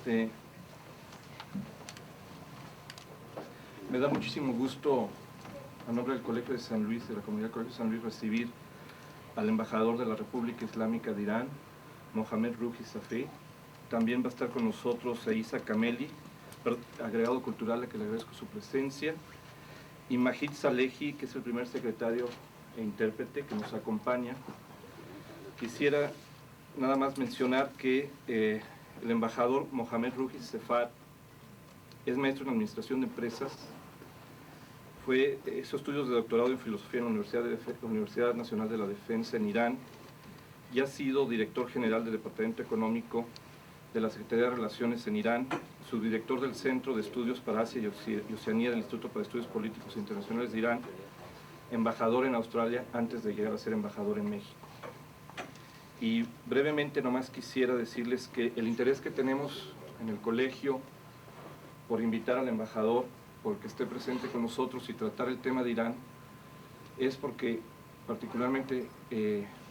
Me da muchísimo gusto, a nombre del Colegio de San Luis, de la comunidad del Colegio de San Luis, recibir al embajador de la República Islámica de Irán, Mohamed Ruhi Safie. También va a estar con nosotros Aisa Kameli, agregado cultural, a que le agradezco su presencia, y Majid Salehi, que es el primer secretario e intérprete que nos acompaña. Quisiera nada más mencionar que el embajador Mohamed Ruhi Safie es maestro en Administración de Empresas, hizo estudios de doctorado en Filosofía en la Universidad Nacional de la Defensa en Irán, y ha sido director general del Departamento Económico de la Secretaría de Relaciones en Irán, subdirector del Centro de Estudios para Asia y Oceanía del Instituto para Estudios Políticos Internacionales de Irán, embajador en Australia antes de llegar a ser embajador en México. Y brevemente nomás quisiera decirles que el interés que tenemos en el colegio por invitar al embajador, porque esté presente con nosotros y tratar el tema de Irán, es porque particularmente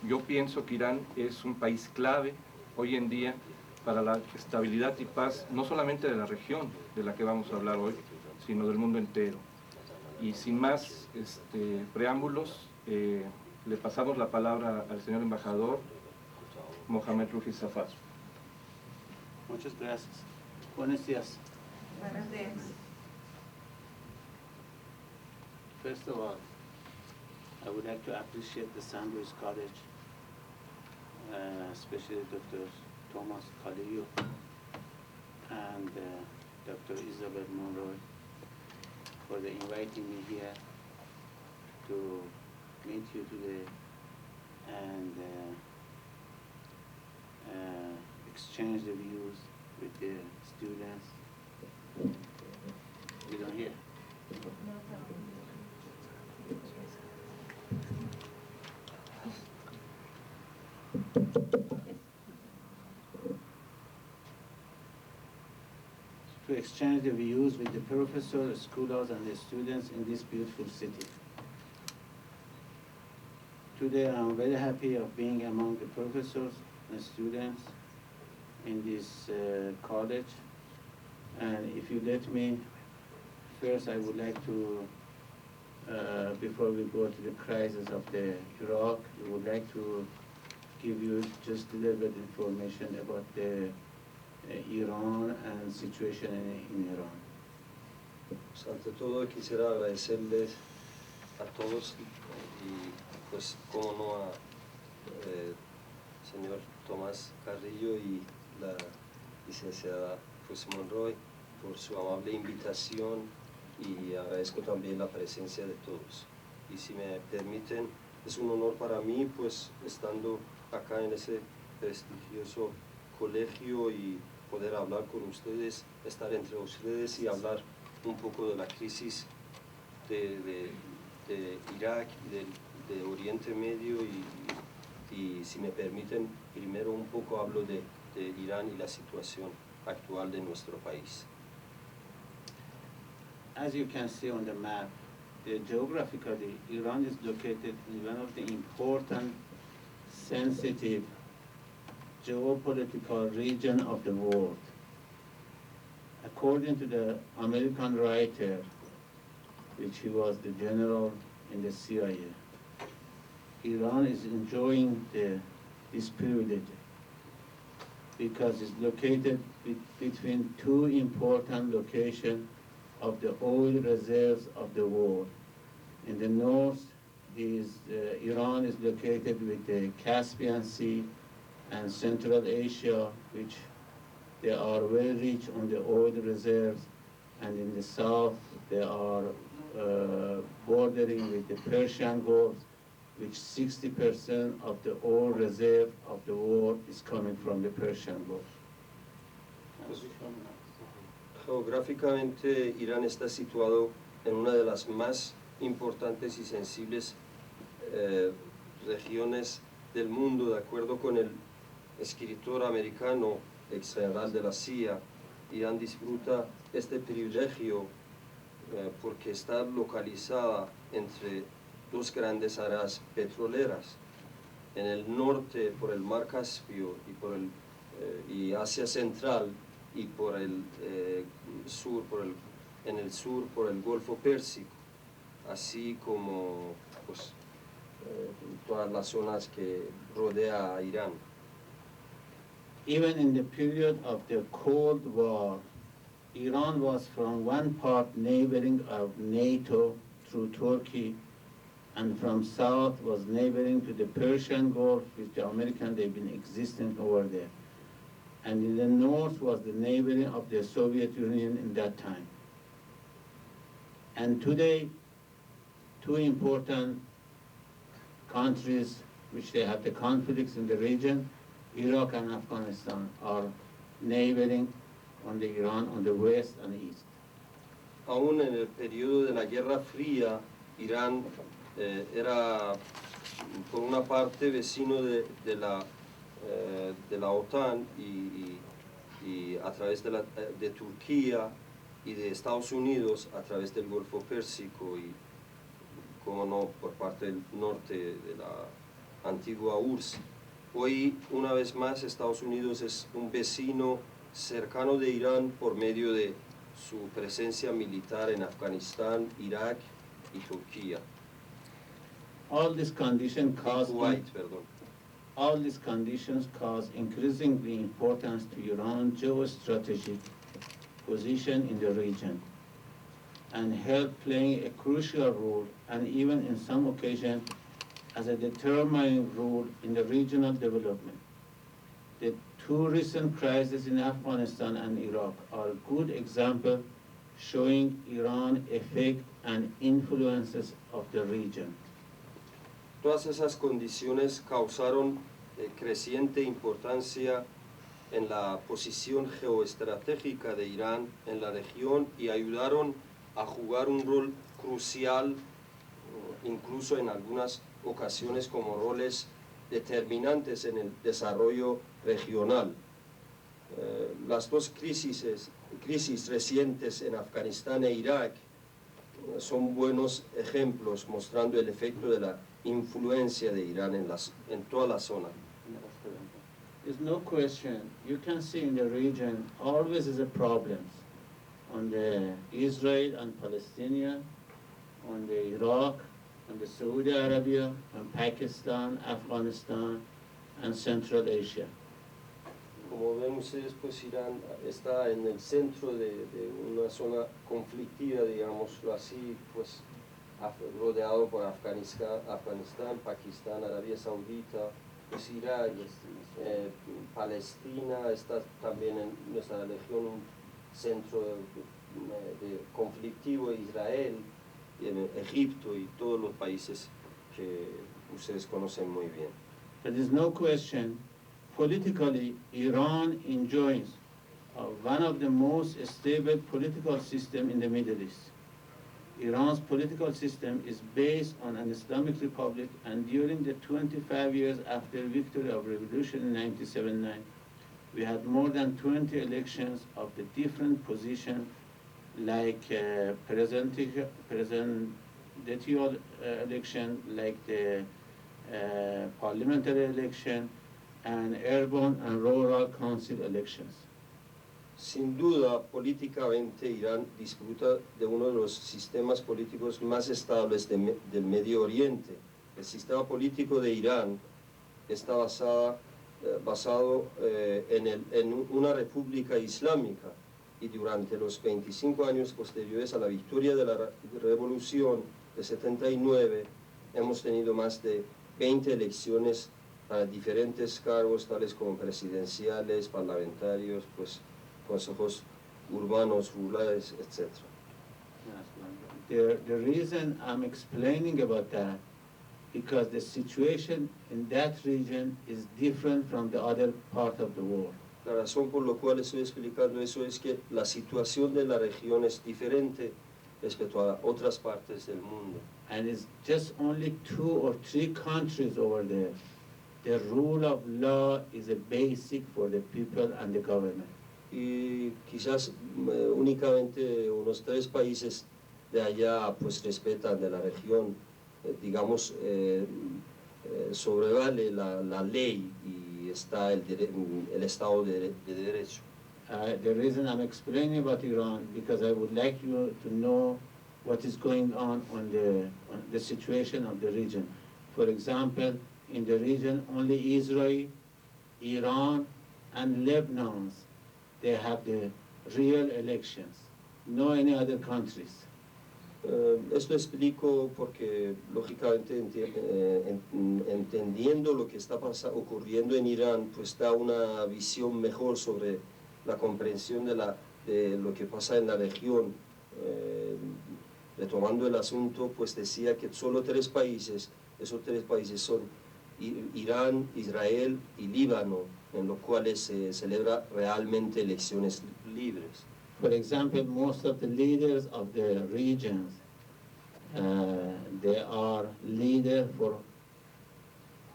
yo pienso que Irán es un país clave hoy en día para la estabilidad y paz, no solamente de la región de la que vamos a hablar hoy, sino del mundo entero. Y sin más preámbulos, le pasamos la palabra al señor embajador Mohamed Ruhi Safie. Muchas gracias. Buenos días. Buenos días. First of all, I would like to appreciate the San Luis College, especially Dr. Thomas Kaliyu and Dr. Isabel Monroy for inviting me here to meet you today and exchange the views with the students. You don't hear? To exchange the views with the professors, scholars, and the students in this beautiful city. Today I'm very happy of being among the professors and students in this college. And if you let me, first I would like to, before we go to the crisis of the Iraq, we would like to give you just a little bit information about the Iran and situation in Iran. Pues ante todo quisiera agradecerles a todos y pues como no a señor Tomás Carrillo y la licenciada pues Monroy por su amable invitación, y agradezco también la presencia de todos. Y si me permiten, es un honor para mí pues estando acá en ese prestigioso colegio y poder hablar con ustedes, estar entre ustedes y hablar un poco de la crisis de Irak y de Oriente Medio, y si me permiten, primero un poco hablo de Irán y la situación actual de nuestro país. As you can see on the map, geographically, Iran is located in one of the important, sensitive, geopolitical region of the world. According to the American writer, which he was the general in the CIA, Iran is enjoying this privilege because it's located between two important locations of the oil reserves of the world. In the north, Iran is located with the Caspian Sea and Central Asia, which they are very rich on the oil reserves, and in the south, they are bordering with the Persian Gulf, which 60% of the oil reserve of the world is coming from the Persian Gulf. Geográficamente, Irán está situado en una de las más importantes y sensibles regiones del mundo, de acuerdo con el escritor americano, ex general de la CIA. Irán disfruta este privilegio porque está localizada entre dos grandes áreas petroleras, en el norte por el mar Caspio y Asia Central, y por el sur, en el sur por el Golfo Pérsico, así como pues, todas las zonas que rodea a Irán. Even in the period of the Cold War, Iran was from one part neighboring of NATO through Turkey, and from south was neighboring to the Persian Gulf, with the Americans, they've been existing over there. And in the north was the neighboring of the Soviet Union in that time. And today, two important countries which they have the conflicts in the region, Iraq and Afghanistan, are neighboring on the Iran on the west and east. Aún en el periodo de la Guerra Fría, Irán era por una parte vecino de la OTAN y a través de Turquía y de Estados Unidos a través del Golfo Pérsico y, como no, por parte del norte de la antigua URSS. Hoy, una vez más, Estados Unidos es un vecino cercano de Irán por medio de su presencia militar en Afganistán, Irak y Turquía. All these conditions cause Kuwait, perdón. All these conditions cause increasingly importance to Iran's geostrategic position in the region and help playing a crucial role, and even in some occasions as a determining role in the regional development. The two recent crises in Afghanistan and Iraq are good examples showing Iran's effect and influences of the region. Todas esas condiciones causaron creciente importancia en la posición geoestratégica de Irán en la región y ayudaron a jugar un rol crucial, incluso en algunas ocasiones como roles determinantes en el desarrollo regional. Las dos crisis recientes en Afganistán e Irak son buenos ejemplos mostrando el efecto de la influencia de Irán en toda la zona. There's no question. You can see in the region always is a problem on the Israel and Palestinian, on the Iraq, on the Saudi Arabia, on Pakistan, Afghanistan, and Central Asia. Como ven ustedes, pues Irán está en el centro de una zona conflictiva, digámoslo así, pues rodeado por Afganistán, Pakistán, Arabia Saudita, pues Irak, Palestina está también en nuestra región un centro de conflictivo, Israel, Egipto y todos los países que ustedes conocen muy bien. There is no question, politically, Iran enjoys one of the most stable political systems in the Middle East. Iran's political system is based on an Islamic republic, and during the 25 years after victory of revolution in 1979, we had more than 20 elections of the different positions, like presidential election, like the parliamentary election, and urban and rural council elections. Sin duda, políticamente, Irán disfruta de uno de los sistemas políticos más estables del Medio Oriente. El sistema político de Irán está basado en una república islámica, y durante los 25 años posteriores a la victoria de la revolución de 79, hemos tenido más de 20 elecciones para diferentes cargos, tales como presidenciales, parlamentarios, pues, consejos urbanos, rurales, etc. The reason I'm explaining about that, because the situation in that region is different from the other part of the world. La razón por la cual estoy explicando eso es que la situación de la región es diferente respecto a otras partes del mundo. And it's just only 2 or 3 countries over there. The rule of law is a basic for the people and the government. Y quizás únicamente unos 3 países de allá pues respetan de la región, digamos, sobrevale la ley y está el Estado de Derecho. The reason I'm explaining about Iran, because I would like you to know what is going on the situation of the region. For example, in the region, only Israel, Iran, and Lebanon, they have the real elections, no any other countries. Esto explico porque, lógicamente, entendiendo lo que está ocurriendo en Irán, pues da una visión mejor sobre la comprensión de lo que pasa en la región. Retomando el asunto, pues decía que solo tres países, esos tres países son Irán, Israel y Líbano, en los cuales se celebra realmente elecciones libres. For example, most of the leaders of the regions, they are leaders for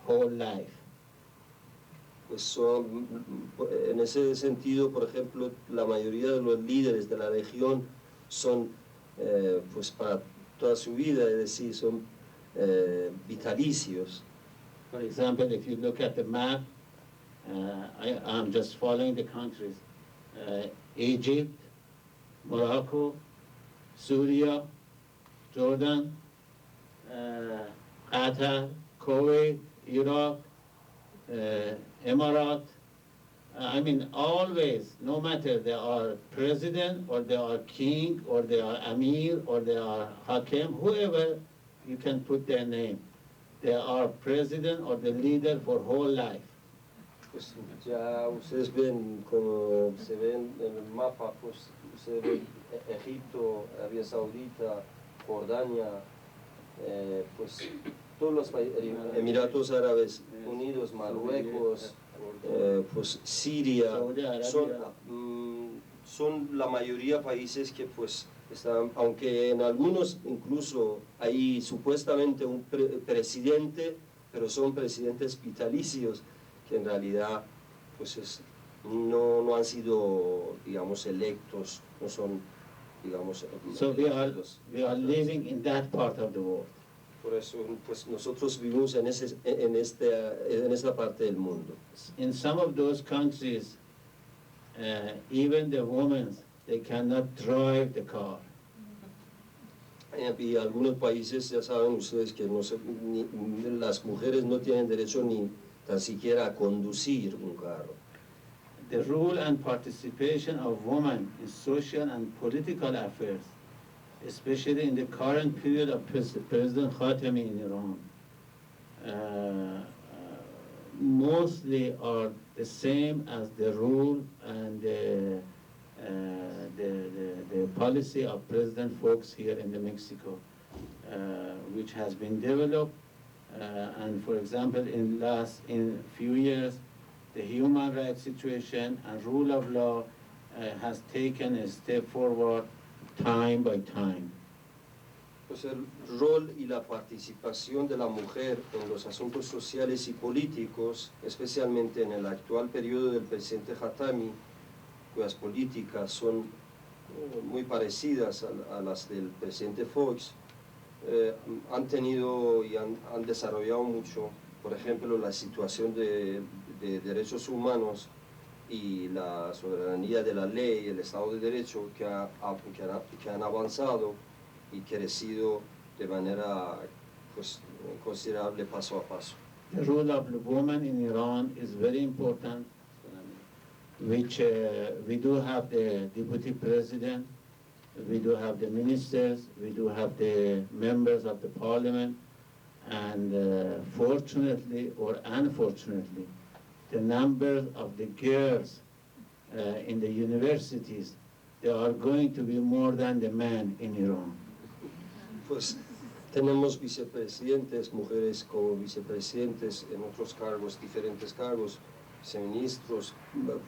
whole life. Pues son, en ese sentido, por ejemplo, la mayoría de los líderes de la región son pues para toda su vida, es decir, son vitalicios. For example, if you look at the map, I'm just following the countries. Egypt, Morocco, Syria, Jordan, Qatar, Kuwait, Iraq, Emirat. I mean, always, no matter they are president or they are king or they are Amir or they are Hakim, whoever you can put their name, they are president or the leader for whole life. Pues ya ustedes ven, como se ven en el mapa, pues ustedes ven Egipto, Arabia Saudita, Jordania, pues todos los Emiratos Árabes Unidos, Marruecos, pues Siria, son la mayoría países que pues están, aunque en algunos incluso hay supuestamente un presidente, pero son presidentes vitalicios que en realidad pues no han sido, digamos, electos, no son, digamos, So we are living in that part of the world. Por eso, pues nosotros vivimos en esta parte del mundo. In some of those countries, even the women, they cannot drive the car. Y algunos países, ya saben ustedes que las mujeres no tienen derecho ni tan siquiera a conducir un carro. The role and participation of women in social and political affairs, especially in the current period of President Khatami in Iran, mostly are the same as the rule and the policy of President Fox here in Mexico, which has been developed. And for example, in few years, the human rights situation and rule of law has taken a step forward time by time. Pues el rol y la participación de la mujer en los asuntos sociales y políticos, especialmente en el actual periodo del presidente Khatami, cuyas políticas son muy parecidas a las del presidente Fox, han tenido y han desarrollado mucho, por ejemplo, la situación de derechos humanos y la soberanía de la ley, el Estado de Derecho, que han avanzado y crecido de manera pues, considerable paso a paso. The role of the woman in Iran is very important, which we do have the deputy president, we do have the ministers, we do have the members of the parliament, and fortunately or unfortunately, the number of the girls in the universities, they are going to be more than the men in Iran. Pues tenemos vicepresidentes, mujeres como vicepresidentes en otros cargos, diferentes cargos, viceministros,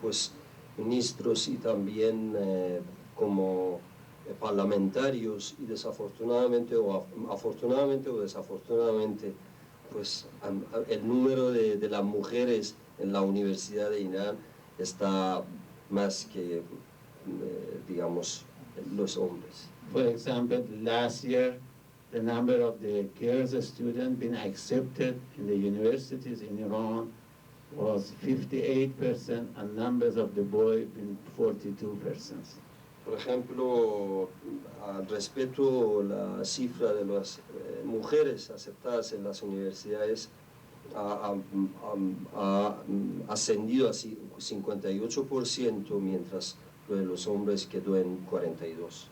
pues ministros y también como parlamentarios, y desafortunadamente o afortunadamente o desafortunadamente, pues el número de las mujeres en la Universidad de Irán está más que, digamos, los hombres. For example, last year, the number of the girls students being accepted in the universities in Iran was 58% and numbers of the boy been 42%. Por ejemplo, al respecto, la cifra de las mujeres aceptadas en las universidades ha ascendido a 58%, mientras lo de los hombres quedó en 42%.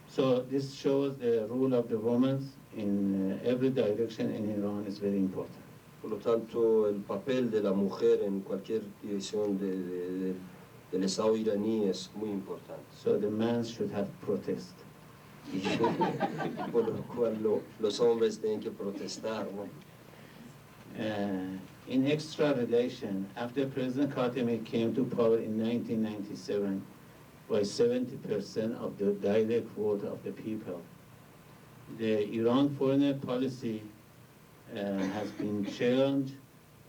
So this shows the role of the women in every direction in Iran is very important. Por lo tanto, el papel de la mujer en cualquier dirección del Estado iraní es muy importante. So the man should have protest. Y por lo cual los hombres tienen que protestar, ¿no? In extra relation, after President Khatami came to power in 1997 by 70% of the direct vote of the people, the Iran foreign policy has been challenged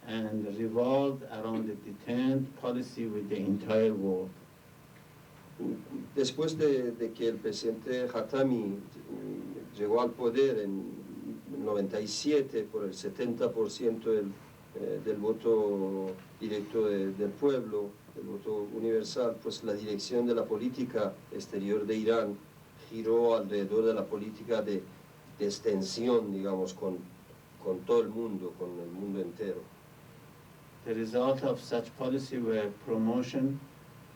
and revolved around the deterrent policy with the entire world. Después de que el presidente Khatami llegó al poder en 97 por el 70% del voto directo del pueblo, el voto universal, pues la dirección de la política exterior de Irán giró alrededor de la política de extensión, digamos, con todo el mundo, con el mundo entero. The result of such policy were promotion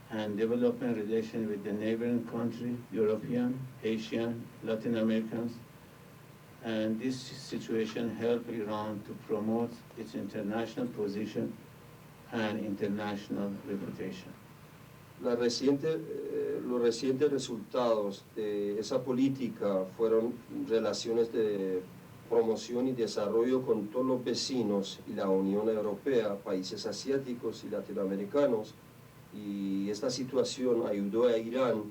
and development relations with the neighboring country, European, Asian, Latin Americans, and this situation helped Iran to promote its international position and international reputation. Los recientes resultados de esa política fueron relaciones de promoción y desarrollo con todos los vecinos y la Unión Europea, países asiáticos y latinoamericanos, y esta situación ayudó a Irán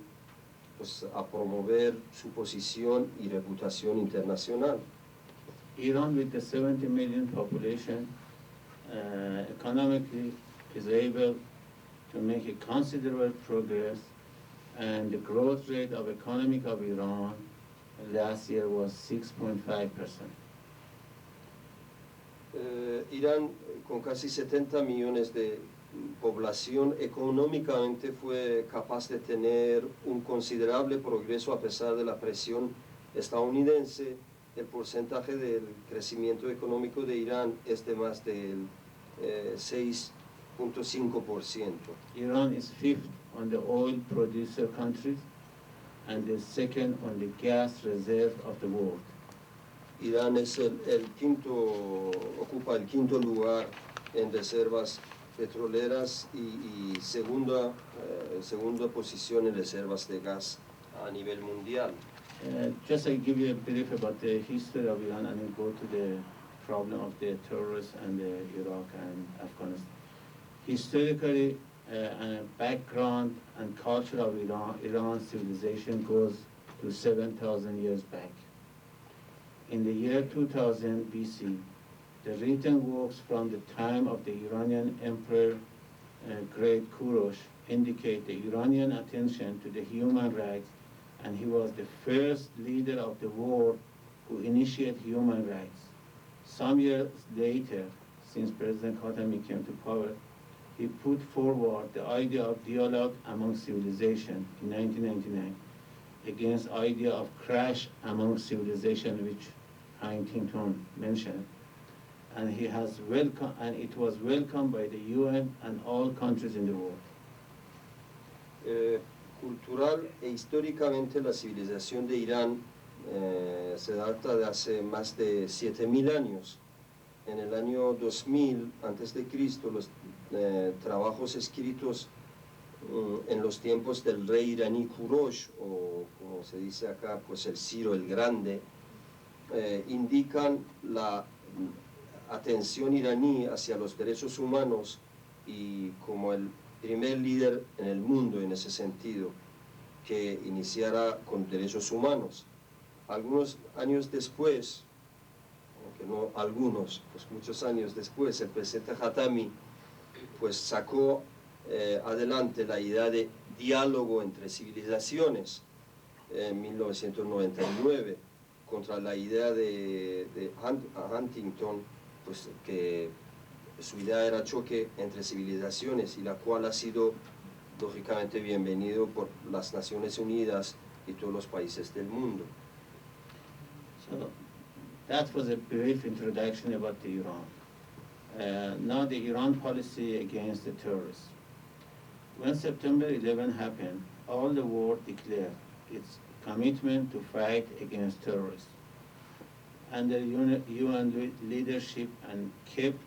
pues, a promover su posición y reputación internacional. Iran, with the 70 million population, economically is able to make a considerable progress, and the growth rate of economic of Iran last year was 6.5%. Irán, con casi 70 millones de población, económicamente fue capaz de tener un considerable progreso a pesar de la presión estadounidense. El porcentaje del crecimiento económico de Irán es de más del 6.5%. Iran is fifth on the oil producer countries and the second on the gas reserve of the world. Irán es ocupa el quinto lugar en reservas petroleras y segunda posición en reservas de gas a nivel mundial. Just I give you a brief about the history of Iran and then go to the problem of the terrorists and Iraq and Afghanistan. Historically, background and culture of Iran's civilization goes to 7,000 years back. In the year 2000 BC, the written works from the time of the Iranian Emperor Great Kurosh indicate the Iranian attention to the human rights, and he was the first leader of the world who initiated human rights. Some years later, since President Khatami came to power, he put forward the idea of dialogue among civilization in 1999 against the idea of crash among civilization, which Huntington mentioned. And it was welcomed by the UN and all countries in the world. Cultural e históricamente la civilización de Irán se data de hace más de 7.000 años. En el año 2000 a.C., los trabajos escritos en los tiempos del rey iraní Kurosh, o como se dice acá, pues el Ciro el Grande, indican la atención iraní hacia los derechos humanos y como el primer líder en el mundo en ese sentido que iniciara con derechos humanos. Algunos años después, aunque no algunos, pues muchos años después, el presidente Khatami pues sacó adelante la idea de diálogo entre civilizaciones en 1999 contra la idea de Huntington, pues que Su idea era choque entre civilizaciones, y la cual ha sido lógicamente bienvenido por las Naciones Unidas y todos los países del mundo. So that was a brief introduction about the Iran. Now the Iran policy against the terrorists. When September 11 happened, all the world declared its commitment to fight against terrorists under UN leadership and kept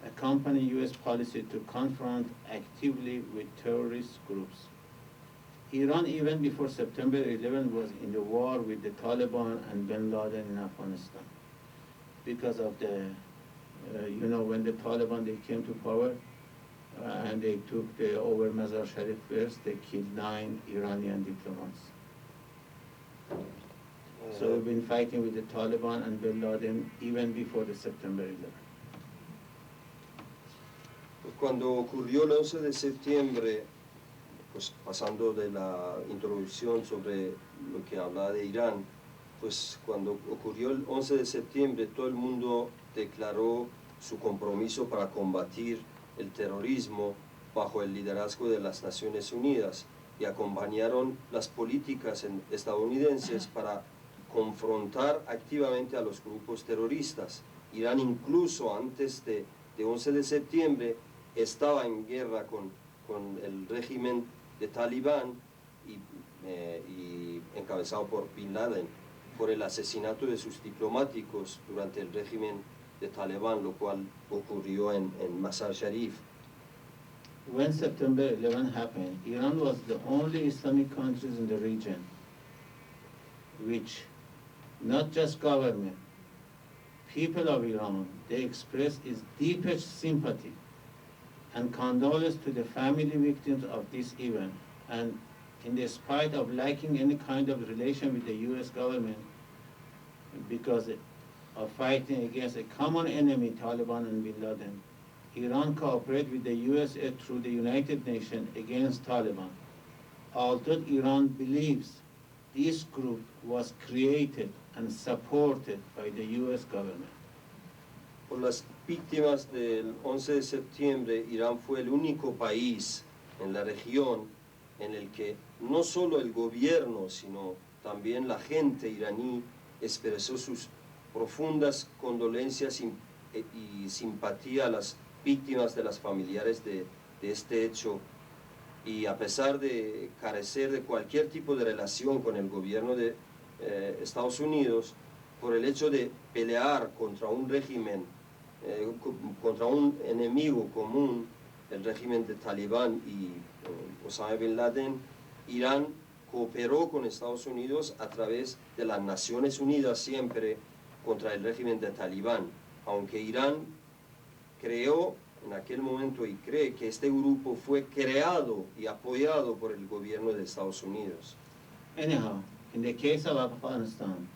accompanying U.S. policy to confront actively with terrorist groups. Iran, even before September 11, was in the war with the Taliban and bin Laden in Afghanistan because of the, when the Taliban, they came to power and they took over Mazar Sharif first, they killed 9 Iranian diplomats. So we've been fighting with the Taliban and bin Laden even before the September 11. Cuando ocurrió el 11 de septiembre, pues pasando de la introducción sobre lo que hablaba de Irán, pues cuando ocurrió el 11 de septiembre, todo el mundo declaró su compromiso para combatir el terrorismo bajo el liderazgo de las Naciones Unidas, y acompañaron las políticas estadounidenses para confrontar activamente a los grupos terroristas. Irán, incluso antes de 11 de septiembre, estaba en guerra con el régimen de Talibán y encabezado por Bin Laden, por el asesinato de sus diplomáticos durante el régimen de Talibán, lo cual ocurrió en Mazar Sharif. When September 11 happened, Iran was the only Islamic countries in the region which not just government, people of Iran, they expressed its deepest sympathy and condolence to the family victims of this event. And in spite of lacking any kind of relation with the U.S. government, because of fighting against a common enemy, Taliban and bin Laden, Iran cooperated with the U.S. through the United Nations against Taliban. Although Iran believes this group was created and supported by the U.S. government. Por las víctimas del 11 de septiembre, Irán fue el único país en la región en el que no solo el gobierno, sino también la gente iraní expresó sus profundas condolencias y simpatía a las víctimas de las familiares de este hecho. Y a pesar de carecer de cualquier tipo de relación con el gobierno de Estados Unidos, por el hecho de pelear contra un régimen, contra un enemigo común, el régimen de Talibán y Osama Bin Laden, Irán cooperó con Estados Unidos a través de las Naciones Unidas siempre contra el régimen de Talibán, aunque Irán creó en aquel momento y cree que este grupo fue creado y apoyado por el gobierno de Estados Unidos. Anyhow, in the case of Afghanistan,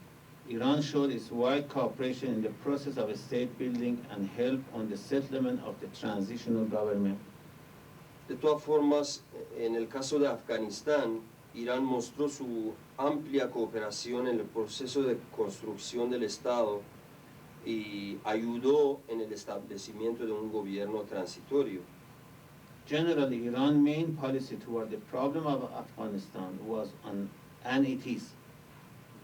Iran showed its wide cooperation in the process of state building and help on the settlement of the transitional government. De todas formas, en el caso de Afganistán, Irán mostró su amplia cooperación en el proceso de construcción del Estado y ayudó en el establecimiento de un gobierno transitorio. Generally, Iran's main policy toward the problem of Afghanistan was and it is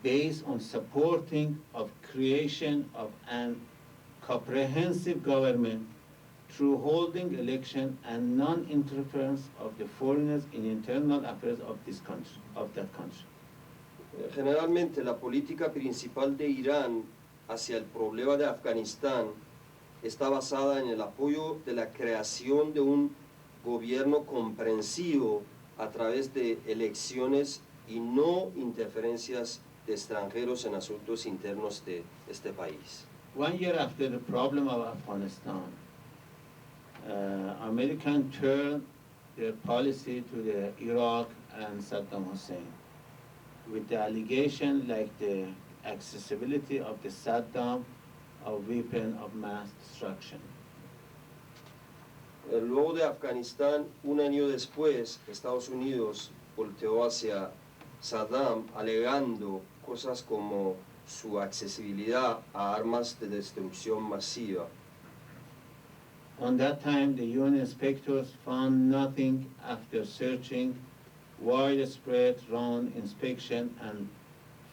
based on supporting of creation of an comprehensive government through holding election and non-interference of the foreigners in internal affairs of that country. Generalmente, la política principal de Irán hacia el problema de Afganistán está basada en el apoyo de la creación de un gobierno comprensivo a través de elecciones y no interferencias de extranjeros en asuntos internos de este país. 1 year after the problem of Afghanistan, Americans turned their policy to the Iraq and Saddam Hussein with the allegation like the accessibility of the Saddam of weapon of mass destruction. Luego de Afganistán, un año después, Estados Unidos volteó hacia Saddam alegando cosas como su accesibilidad a armas de destrucción masiva. On that time, the UN inspectors found nothing after searching widespread round inspection, and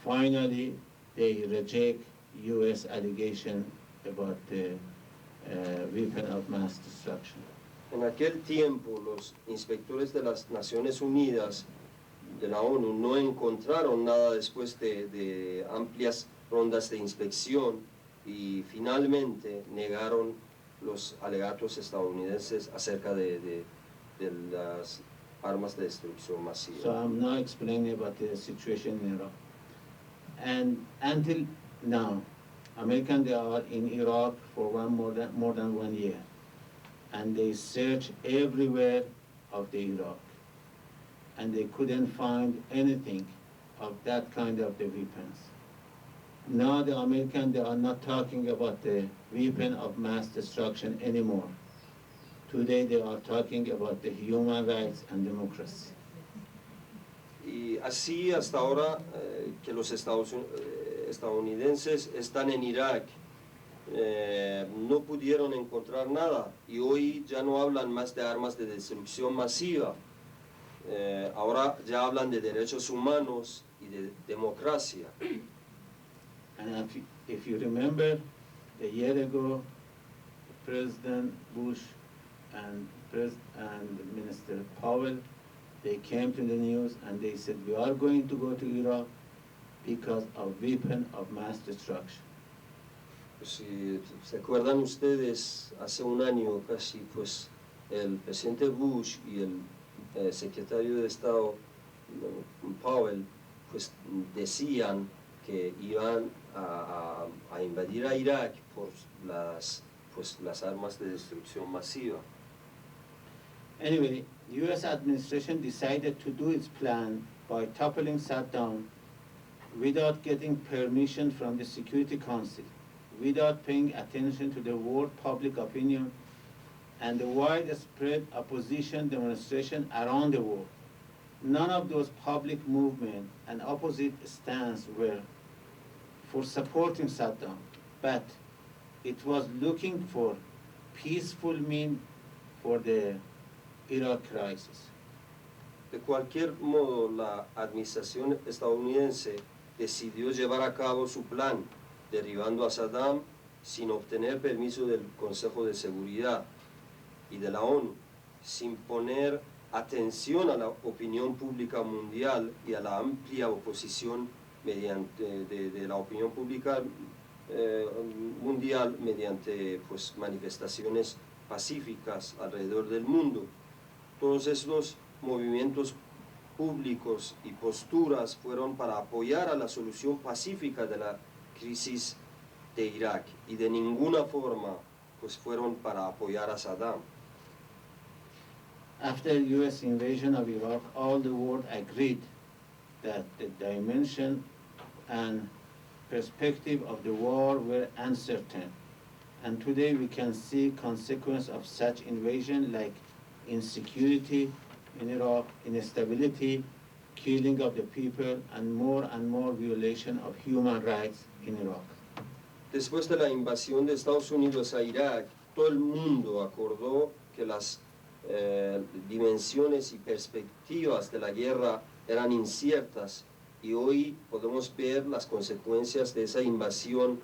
finally they reject US allegation about the weapon of mass destruction. En aquel tiempo, los inspectores de las Naciones Unidas, de la ONU, no encontraron nada después de amplias rondas de inspección y finalmente negaron los alegatos estadounidenses acerca de las armas de destrucción masiva. So I'm now explaining about the situation in Iraq. And until now, Americans, they are in Iraq for more than 1 year. And they search everywhere of the Iraq. And they couldn't find anything of that kind of the weapons. Now the Americans, they are not talking about the weapon of mass destruction anymore. Today they are talking about the human rights and democracy. Y así hasta ahora que los estadounidenses están en Irak, no pudieron encontrar nada y hoy ya no hablan más de armas de destrucción masiva. Ahora ya hablan de derechos humanos y de democracia. And if you remember, a year ago, President Bush and Minister Powell, they came to the news and they said, we are going to go to Iraq because of weapon of mass destruction. Si se acuerdan ustedes, hace un año casi, pues el presidente Bush y el secretario de Estado Powell, pues decían que iban a invadir a Irak por las armas de destrucción masiva. Anyway, the U.S. administration decided to do its plan by toppling Saddam without getting permission from the Security Council, without paying attention to the world public opinion and the widespread opposition demonstration around the world. None of those public movement and opposite stance were for supporting Saddam, but it was looking for peaceful means for the Iraq crisis. De cualquier modo, la administración estadounidense decidió llevar a cabo su plan, derribando a Saddam sin obtener permiso del Consejo de Seguridad y de la ONU, sin poner atención a la opinión pública mundial y a la amplia oposición de la opinión pública mundial mediante pues, manifestaciones pacíficas alrededor del mundo. Todos estos movimientos públicos y posturas fueron para apoyar a la solución pacífica de la crisis de Irak y de ninguna forma pues, fueron para apoyar a Saddam. After the U.S. invasion of Iraq, all the world agreed that the dimension and perspective of the war were uncertain. And today we can see consequences of such invasion like insecurity in Iraq, instability, killing of the people, and more violation of human rights in Iraq. Después de la invasión de Estados Unidos a Irak, todo el mundo acordó que las dimensiones y perspectivas de la guerra eran inciertas y hoy podemos ver las consecuencias de esa invasión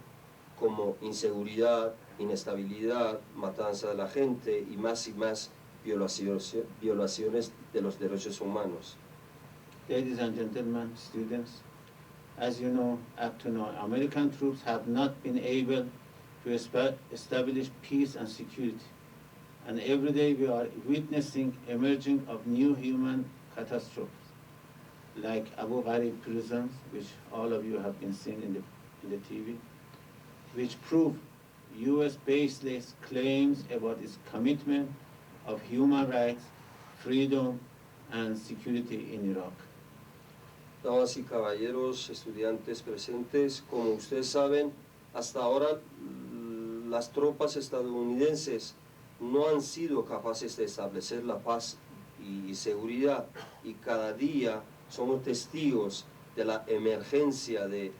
como inseguridad, inestabilidad, matanza de la gente y más violaciones de los derechos humanos. Ladies and gentlemen, students, as you know, up to now, American troops have not been able to establish peace and security. And every day we are witnessing emerging of new human catastrophes, like Abu Ghraib prisons, which all of you have been seeing in the TV, which prove U.S. baseless claims about its commitment of human rights, freedom, and security in Iraq. Damas y caballeros, estudiantes presentes, como ustedes saben, hasta ahora las tropas estadounidenses no han sido capaces de establecer la paz y seguridad y cada día somos testigos de la emergencia de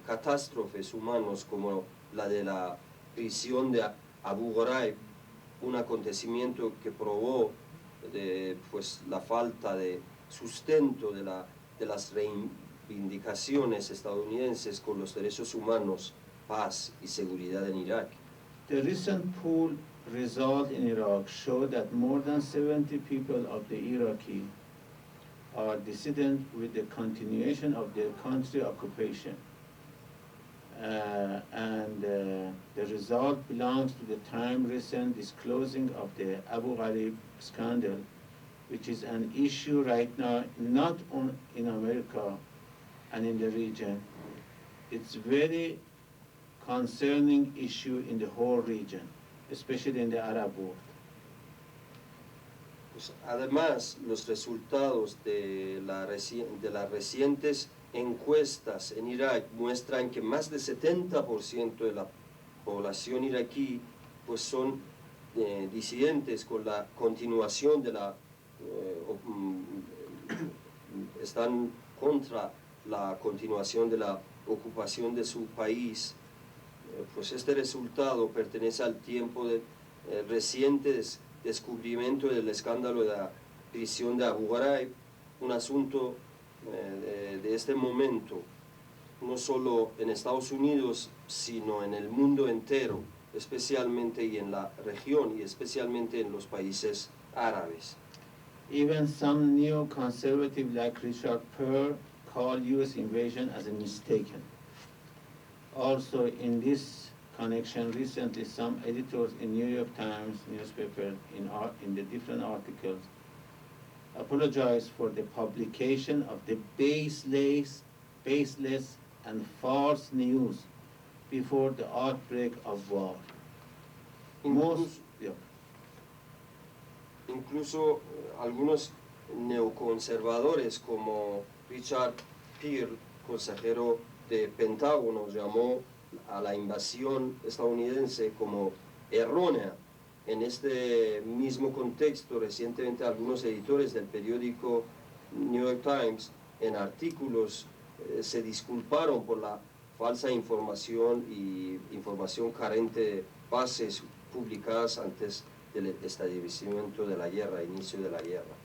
catástrofes humanos como la de la prisión de Abu Ghraib un acontecimiento que probó pues, la falta de sustento de las reivindicaciones estadounidenses con los derechos humanos, paz y seguridad en Irak. The recent poll result in Iraq showed that more than 70 people of the Iraqi are dissident with the continuation of their country occupation. The result belongs to the time recent disclosing of the Abu Ghraib scandal, which is an issue right now not in America and in the region. It's very concerning issue in the whole region, especially in the Arab world. Pues, además, los resultados de las recientes encuestas en Irak muestran que más del 70% de la población iraquí pues son disidentes con la continuación de la están contra la continuación de la ocupación de su país. Pues este resultado pertenece al tiempo del reciente descubrimiento del escándalo de la prisión de Abu Ghraib, un asunto de este momento, no solo en Estados Unidos, sino en el mundo entero, especialmente y en la región y especialmente en los países árabes. Even some neoconservative like Richard Perr call U.S. invasion as a mistaken. Also, in this connection, recently some editors in New York Times newspaper in the different articles apologized for the publication of the baseless and false news before the outbreak of war. Incluso algunos neoconservadores como Richard Perr, consejero de Pentágono, llamó a la invasión estadounidense como errónea. En este mismo contexto, recientemente algunos editores del periódico New York Times en artículos se disculparon por la falsa información y información carente de bases publicadas antes del establecimiento de la guerra, inicio de la guerra.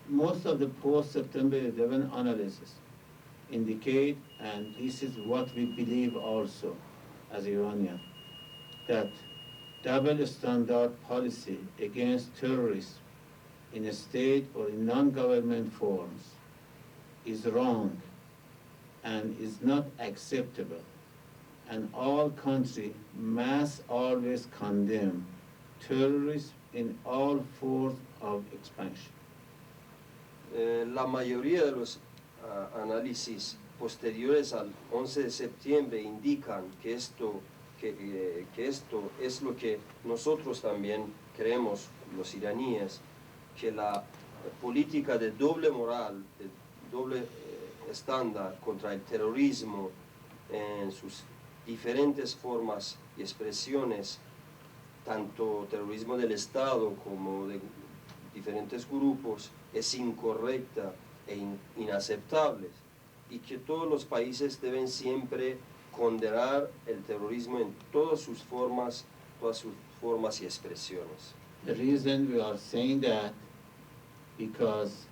Most of the post-September 11 analysis indicate, and this is what we believe also as Iranians, that double standard policy against terrorism in a state or in non-government forms is wrong and is not acceptable. And all countries must always condemn terrorism in all forms of expansion. La mayoría de los análisis posteriores al 11 de septiembre indican que esto es lo que nosotros también creemos, los iraníes, que la política de doble moral, de doble estándar contra el terrorismo en sus diferentes formas y expresiones, tanto terrorismo del Estado como de diferentes grupos, es incorrecta e inaceptable, y que todos los países deben siempre condenar el terrorismo en todas sus formas y expresiones. The reason we are saying that because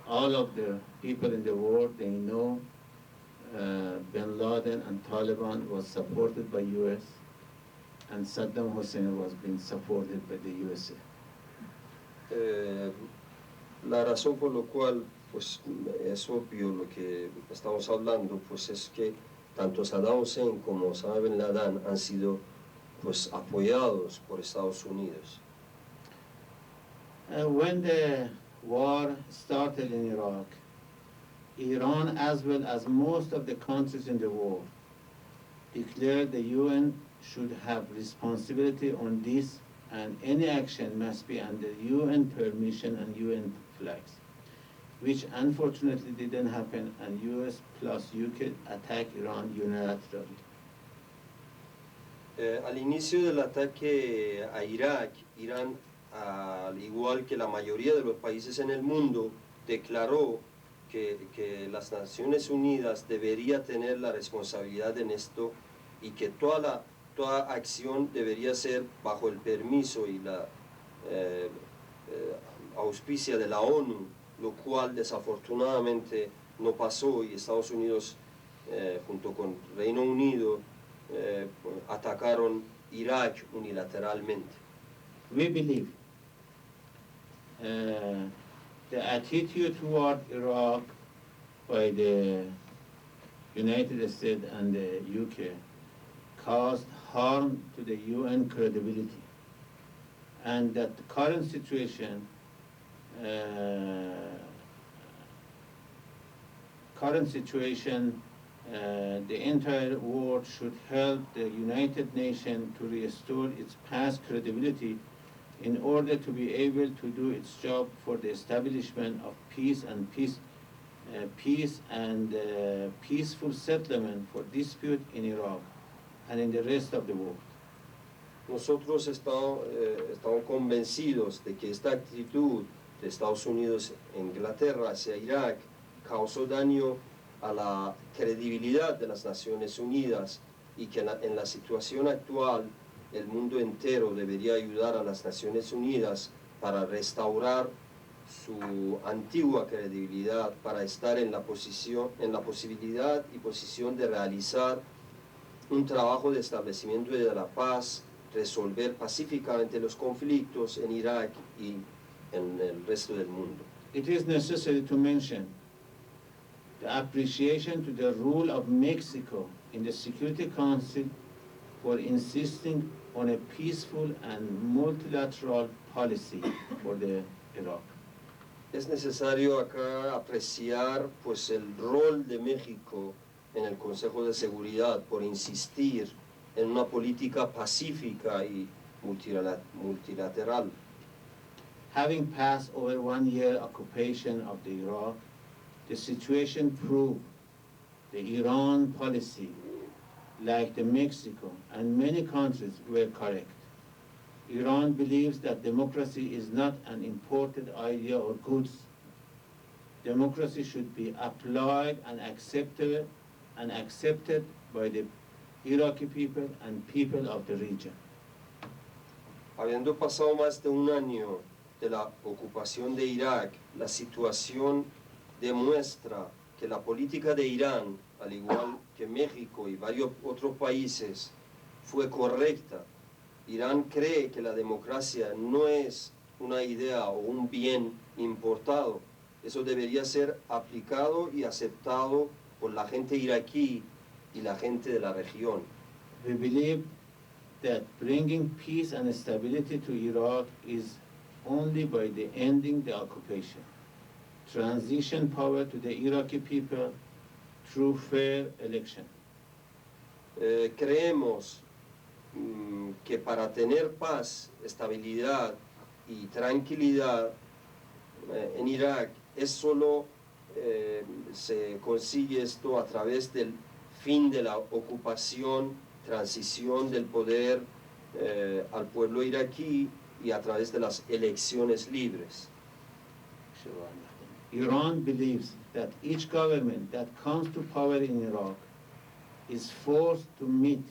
all of the people in the world, they know Bin Laden and Taliban was supported by US and Saddam Hussein was being supported by the USA. La razón por la cual pues, es obvio lo que estamos hablando, pues es que tanto Saddam Hussein como Osama Bin Laden han sido pues, apoyados por Estados Unidos. When the war started in Iraq, Iran, as well as most of the countries in the world, declared the UN should have responsibility on this, and any action must be under UN permission and UN flags, which unfortunately didn't happen, and US plus UK attacked Iran unilaterally. Al inicio del ataque a Irak, Irán, al igual que la mayoría de los países en el mundo, declaró que las Naciones Unidas debería tener la responsabilidad en esto y que toda la toda acción debería ser bajo el permiso y la auspicia de la ONU, lo cual desafortunadamente no pasó y Estados Unidos junto con Reino Unido atacaron Irak unilateralmente. We believe the attitude toward Iraq by the United States and the UK caused harm to the UN credibility, and that the current situation the entire world should help the United Nations to restore its past credibility in order to be able to do its job for the establishment of peace and peaceful settlement for dispute in Iraq and in the rest of the world. Nosotros estamos convencidos de que esta actitud de Estados Unidos e Inglaterra hacia Irak causó daño a la credibilidad de las Naciones Unidas y que en la situación actual el mundo entero debería ayudar a las Naciones Unidas para restaurar su antigua credibilidad, para estar en la posibilidad y posición de realizar un trabajo de establecimiento de la paz, resolver pacíficamente los conflictos en Irak y en el resto del mundo. It is necessary to mention the appreciation to the role of Mexico in the Security Council for insisting on a peaceful and multilateral policy for the Iraq. Es necesario acá apreciar pues el rol de México en el Consejo de Seguridad por insistir en una política pacífica y multilateral. Having passed over 1 year occupation of the Iraq, the situation proved the Iran policy, like the Mexico and many countries, were correct. Iran believes that democracy is not an imported idea or goods. Democracy should be applied and accepted by the Iraqi people and people of the region. Habiendo pasado más de un año de la ocupación de Irak, la situación demuestra que la política de Irán, al igual que México y varios otros países, fue correcta. Irán cree que la democracia no es una idea o un bien importado. Eso debería ser aplicado y aceptado por la gente iraquí y la gente de la región. We believe that bringing peace and stability to Iraq is only by the ending the occupation, transition power to the Iraqi people through fair election. Creemos que para tener paz, estabilidad y tranquilidad en Irak es solo se consigue esto a través del fin de la ocupación, transición del poder al pueblo iraquí y a través de las elecciones libres. Iran believes that each government that comes to power in Iraq is forced to meet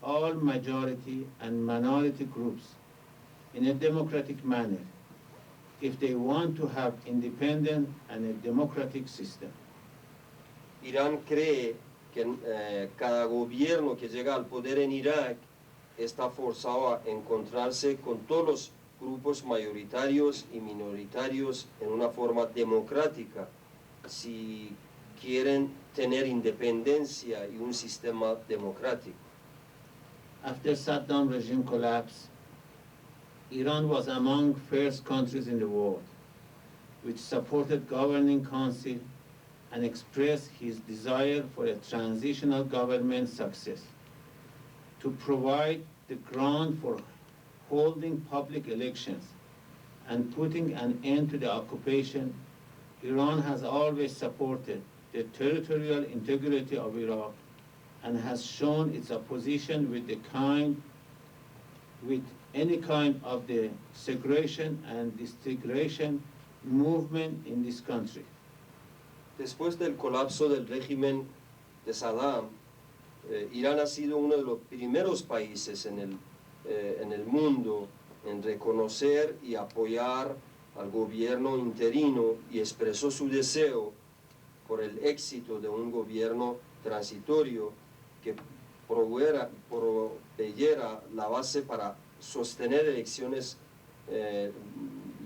all majority and minority groups in a democratic manner if they want to have independent and a democratic system. Irán cree que cada gobierno que llega al poder en Irak está forzado a encontrarse con todos los grupos mayoritarios y minoritarios en una forma democrática si quieren tener independencia y un sistema democrático. After Saddam regime collapse, Iran was among first countries in the world which supported governing council and expressed his desire for a transitional government success. To provide the ground for holding public elections and putting an end to the occupation, Iran has always supported the territorial integrity of Iraq and has shown its opposition with any kind of the segregation and disintegration movement in this country. Después del colapso del régimen de Saddam, Irán ha sido uno de los primeros países en el mundo en reconocer y apoyar al gobierno interino y expresó su deseo por el éxito de un gobierno transitorio que proveyera la base para sostener elecciones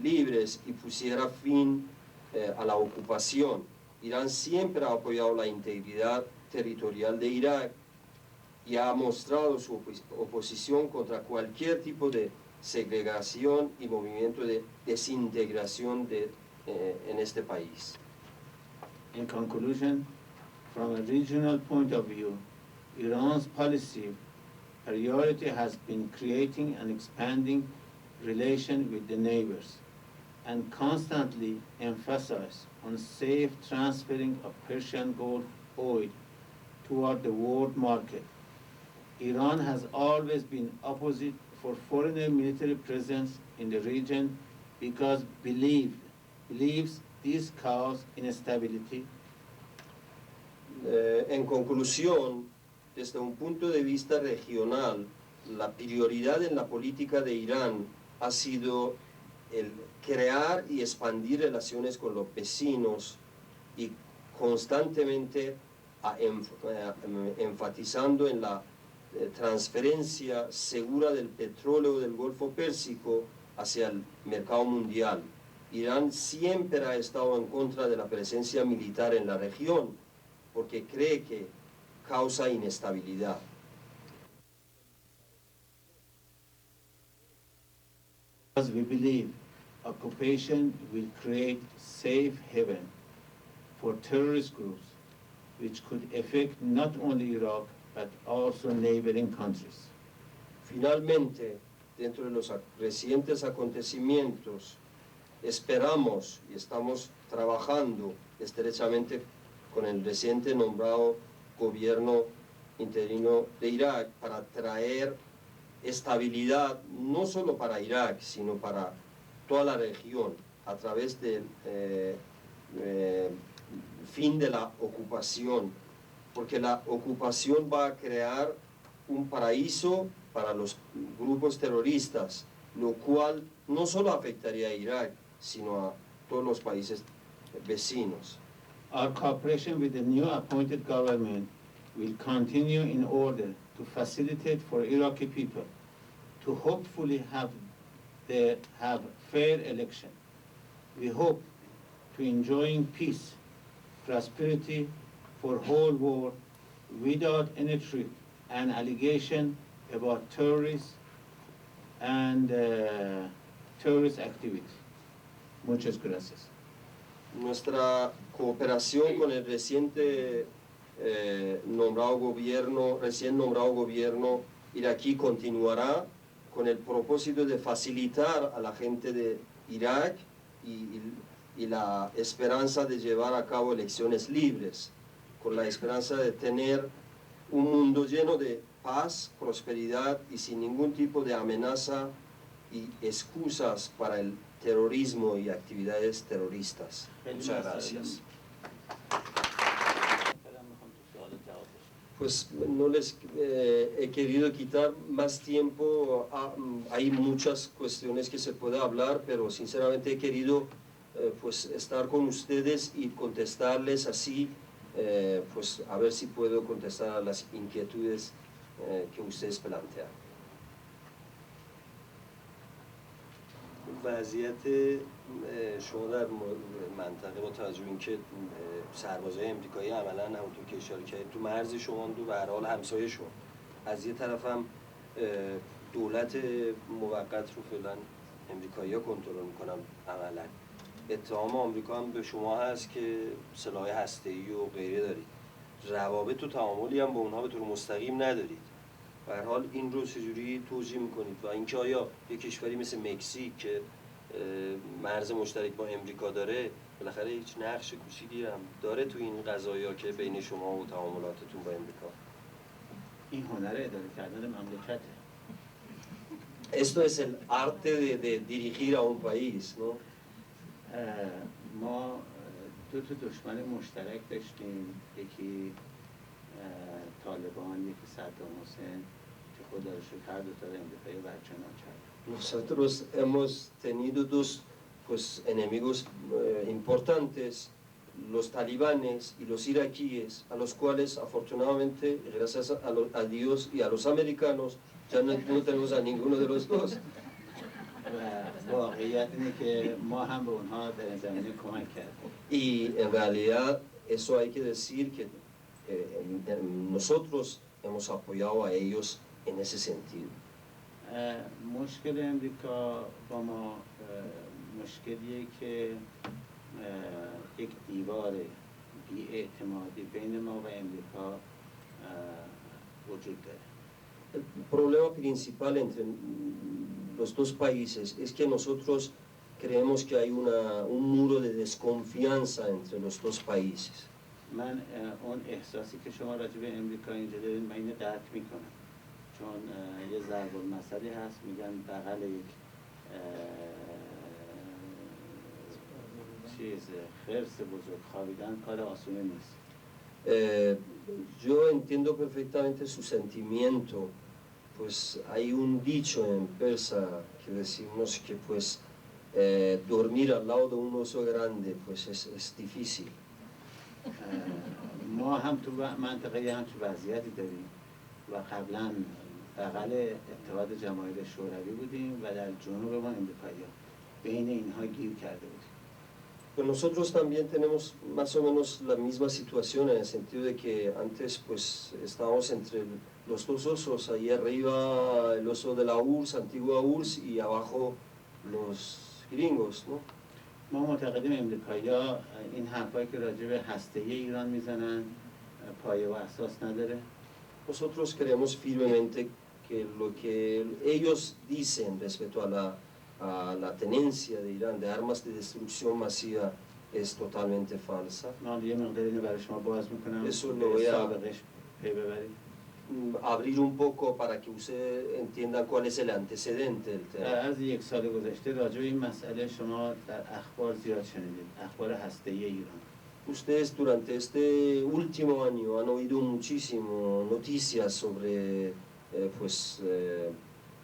libres y pusiera fin a la ocupación. Irán siempre ha apoyado la integridad territorial de Irak y ha mostrado su oposición contra cualquier tipo de segregación y movimiento de desintegración en este país. In conclusion, from a regional point of view, Iran's policy priority has been creating and expanding relations with the neighbors and constantly emphasize on safe transferring of Persian Gulf oil toward the world market. Iran has always been opposite for foreign military presence in the region because believes this cause instability. En conclusión, desde un punto de vista regional, la prioridad en la política de Irán ha sido el crear y expandir relaciones con los vecinos y constantemente enfatizando en la transferencia segura del petróleo del Golfo Pérsico hacia el mercado mundial. Irán siempre ha estado en contra de la presencia militar en la región porque cree que causa inestabilidad. Because we believe occupation will create safe haven for terrorist groups which could affect not only Iraq but also neighboring countries. Finalmente, dentro de los recientes acontecimientos, esperamos y estamos trabajando estrechamente con el reciente nombrado gobierno interino de Irak para traer estabilidad no solo para Irak, sino para toda la región a través del fin de la ocupación, porque la ocupación va a crear un paraíso para los grupos terroristas, lo cual no solo afectaría a Irak, sino a todos los países vecinos. Our cooperation with the new appointed government will continue in order to facilitate for Iraqi people to hopefully have fair election. We hope to enjoying peace, prosperity for whole world without any truth and allegation about terrorists and terrorist activity. Muchas gracias. Nuestra cooperación con el recién nombrado gobierno iraquí continuará con el propósito de facilitar a la gente de Irak y la esperanza de llevar a cabo elecciones libres, con la esperanza de tener un mundo lleno de paz, prosperidad y sin ningún tipo de amenaza y excusas para el terrorismo y actividades terroristas. Muchas gracias. Pues no les he querido quitar más tiempo, hay muchas cuestiones que se puede hablar, pero sinceramente he querido pues estar con ustedes y contestarles así, pues a ver si puedo contestar a las inquietudes que ustedes plantean. وضعیت شما در منطقه با توجه به اینکه سربازای امریکایی عملاً همونطور که اشاره کردید تو مرز شما و به هر حال همسایه شما، از یه طرف هم دولت موقت رو فعلا امریکایی‌ها کنترل میکنن عملاً. اتهام آمریکا هم به شما هست که سلاح هسته‌ای و غیره دارید. روابط و تعاملی هم با اونها به طور مستقیم ندارید. به هر حال این رو چجوری توجیه میکنید و اینکه آیا یک کشوری مثل مکزیک که مرز مشترک با امریکا داره بالاخره هیچ نقش کوچیکی هم داره تو این قضایا که بین شما و تعاملاتتون با امریکا؟ این هنر اداره کردن مملکته. Esto es el arte de dirigir a un país, ¿no? ما دو تا دشمن مشترک داشتیم، یکی طالبان یکی صدام حسین که خدا رو شکر هر دو تا امریکایی برکنار کرد. Nosotros hemos tenido dos pues, enemigos importantes, los talibanes y los iraquíes, a los cuales afortunadamente, gracias a Dios y a los americanos, ya no tenemos a ninguno de los dos. و واقعیت اینه که ما هم به اونها در این زمینه کمک کردیم. Y en realidad eso hay que decir que nosotros hemos apoyado a ellos en ese sentido. مشکل امریکا با ما مشکلیه که یک دیوار بی‌اعتمادی بین ما و امریکا وجود داره. El problema principal entre los dos países es que nosotros creemos que hay un muro de desconfianza entre los dos países. من اون احساسی که شما راجع به امریکا اینجا دارین من اینو درک میکنم، چون یه ضرب المثلی هست میگن بغل یک خرس بزرگ خوابیدن کار آسونه نیست. Yo entiendo perfectamente su sentimiento, pues hay un dicho en persa que decimos que pues dormir al lado de un oso grande pues es difícil. ما هم تو منطقه هم تو وضعیتی داریم و قبلا بغل اتحاد جماهیر شوروی بودیم و در جنوب ما امریکایی‌ها بین اینها گیر کرده بودیم. Pues nosotros también tenemos más o menos la misma situación en el sentido de que antes pues estábamos entre los dos osos, ahí arriba el oso de la URSS, antigua URSS, y abajo los gringos, ¿no? ما معتقدیم امریکایی‌ها این حرفایی که راجع به هسته‌ای ایران میزنن پایه و اساس نداره. Nosotros creemos firmemente que lo que ellos dicen respecto a la tenencia de Irán de armas de destrucción masiva es totalmente falsa. من یه مقداری اینو برای شما باز میکنم Eso lo voy a سابقش پی ببرید. abrir un poco para que ustedes entiendan cuál es el antecedente del tema. از یک سال گذشته راجع به این مسئله شما در اخبار زیاد شنیدید، اخبار هسته‌ای ایران. Ustedes durante este último año han oído muchísimo noticias sobre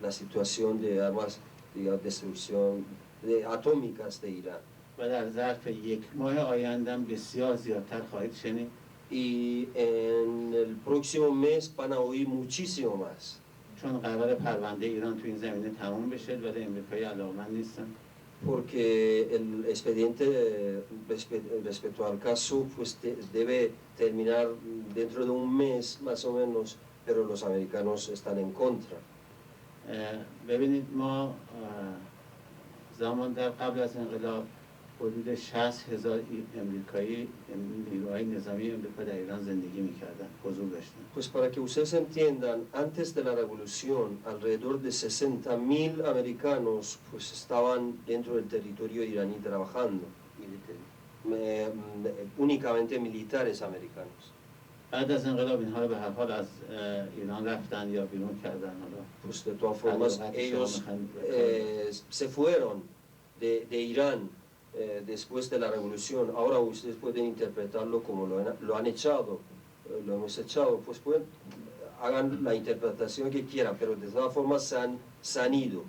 la situación de armas de destrucción atómicas de Irán. و در ظرف یک ماه آیندهم بسیار زیادتر خواهید شنید. Y en el próximo mes van a oír muchísimo más. چون قرار پرونده ایران تو این زمینه تموم بشه ولی امریکایی علاقمند نیستن. Porque el expediente respecto al caso pues debe terminar dentro de un mes más o menos, pero los americanos están en contra. ببینید ما زمان در قبل از انقلاب حدود 60,000 امریکایی نیروهای نظامی امریکا در ایران زندگی میکردن، حضور داشتن. Pues para que ustedes entiendan, antes de la revolución, alrededor de 60.000 americanos pues estaban dentro del territorio iraní trabajando, únicamente militares americanos. بعد از انقلاب اینها رو به هر حال از ایران رفتن یا بیرون کردن. حالا Pues de todas formas ellos se fueron de Irán después de la revolución. Ahora ustedes pueden interpretarlo como lo han echado, lo hemos echado, pues hagan la interpretación que quieran, pero de todas formas se han ido.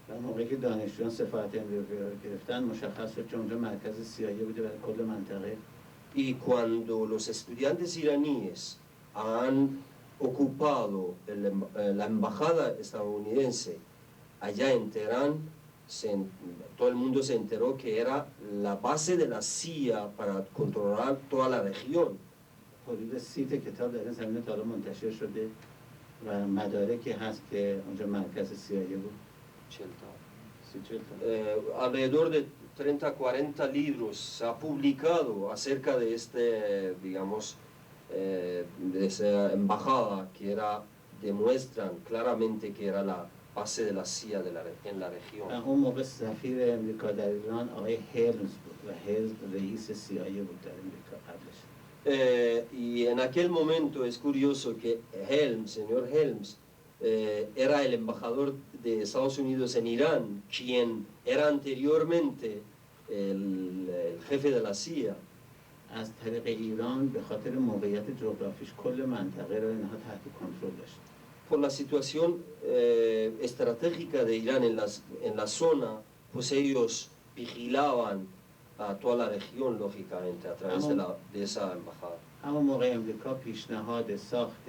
در موقعی که دانشجویان سفارت امریکا رو گرفتن مشخص شد که اونجا مرکز CIA بوده برای کل منطقه. Y cuando los estudiantes iraníes han ocupado la embajada estadounidense allá en Teherán, todo el mundo se enteró que era la base de la CIA para controlar toda la región. حدود 30 کتاب در این زمینه تا الان منتشر شده و مدارکی هست که اونجا مرکز CIA بود. Alrededor de 30-40 libros se ha publicado acerca de digamos, de esa embajada que demuestran claramente que era la base de la CIA en la región. اون موقع سفیر امریکا در ایران آقای هلمز بود و هلمز رئیس CIA بود در امریکا قبلش. Y en aquel momento es curioso que señor Helms, era el embajador de Estados Unidos en Irán, quien era anteriormente el jefe de la CIA. از طریق ایران به خاطر موقعیت جغرافیش کل منطقه رو اینها تحت کنترل داشت. Por la situación estratégica de Irán en la zona, pues ellos vigilaban a toda la región, lógicamente, a través de esa embajada. اما موقع امریکا پیشنهاد ساخت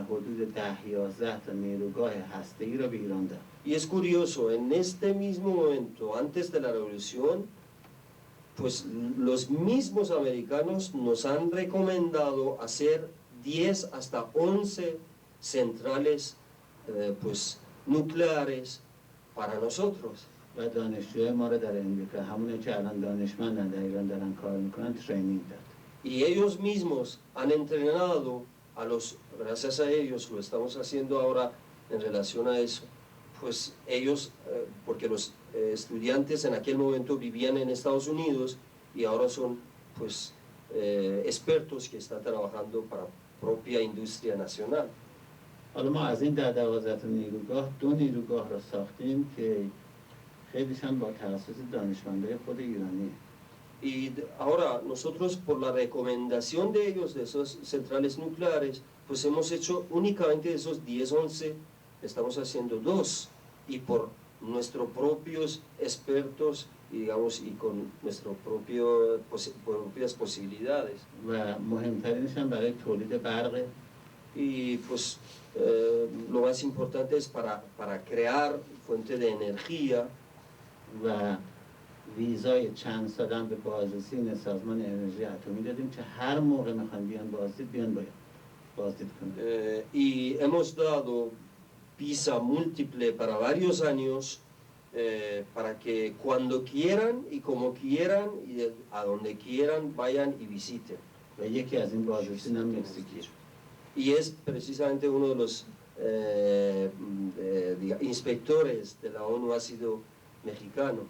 حدود 10-11 تا نیروگاه هسته‌ای را به ایران داد. Y es curioso, en este mismo momento, antes de la revolución, pues los mismos americanos nos han recomendado hacer 10 hasta 11 centrales pues, nucleares para nosotros. و دانشجوهای ما را در امریکا، همونایی که الان دانشمندن در ایران دارن کار میکنن، ترینینگ داد. Y ellos mismos han entrenado a los, gracias a ellos lo estamos haciendo ahora en relación a eso, pues ellos, porque los estudiantes en aquel momento vivían en Estados Unidos y ahora son pues expertos que están trabajando para propia industria nacional. حالا ما از این 10-12 تا نیروگاه 2 نیروگاه را ساختیم که خیلیش هم با توسط دانشمندای خود ایرانیه. Y ahora nosotros por la recomendación de ellos, de esas centrales nucleares, pues hemos hecho únicamente de esos 10-11, estamos haciendo 2. Y por nuestros propios expertos, y, digamos, y con nuestras propias posibilidades. و مهمترینش هم برای تولید برق. Y pues lo más importante es para crear fuente de energía. و ویزای چند سالم به بازرسین سازمان انرژی اتمی دادیم که هر موقع میخوان بیان بازدید بیان باید بازدید کنیم. Y hemos dado visa múltiple para varios años para que cuando quieran y como quieran y a donde quieran vayan y visiten. و یکی از این بازرسین هم مکزیکیه. Y es precisamente uno de los inspectores de la ONU ha sido mexicano.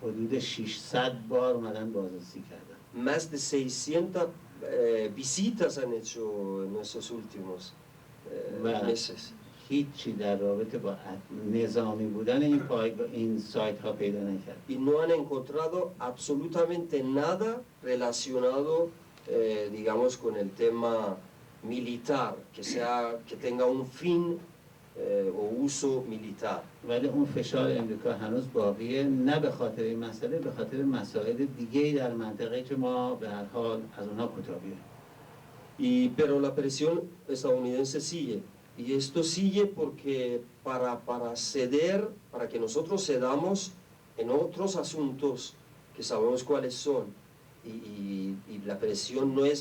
حدود 600 بار اومدن بازرسی کردن. Más de 600 visitas han hecho en estos últimos meses. هیچی در رابطه با نظامی بودن این سایت ها پیدا نکرد. Y no han encontrado absolutamente nada relacionado, digamos, con el tema militar, que tenga un fin o uso militar. ولی اون فشار امریکا هنوز باقیه، نه به خاطر این مسئله، به خاطر مسائل دیگه‌ای در منطقه که ما به هر حال از اونها کوتاهیم. Pero la presión estadounidense sigue. Y esto sigue porque para ceder, para que nosotros cedamos en otros asuntos que sabemos cuáles son, y la presión no es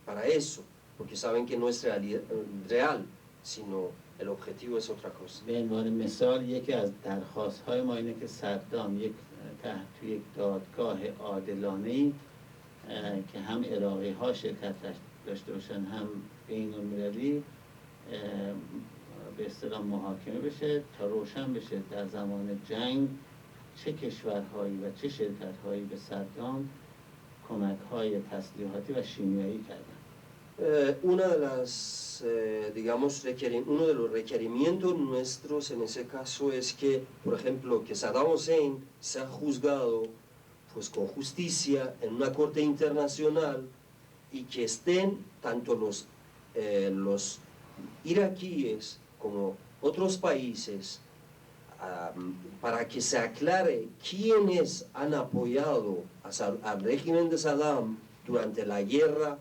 para eso, porque saben que no es real, sino el objetivo es otra cosa. به عنوان مثال یکی از درخواست‌های ما اینه که صدام توی یک دادگاه عادلانه‌ای که هم عراقی‌ها شرکت داشته باشن هم بین‌المللی به اصطلاح محاکمه بشه تا روشن بشه در زمان جنگ چه کشورهایی و چه شرکت‌هایی به صدام کمک‌های تسلیحاتی و شیمیایی کردن. Una de las, digamos, uno de los requerimientos nuestros en ese caso es que, por ejemplo, que Saddam Hussein sea juzgado pues, con justicia en una corte internacional y que estén tanto los iraquíes como otros países para que se aclare quiénes han apoyado al régimen de Saddam durante la guerra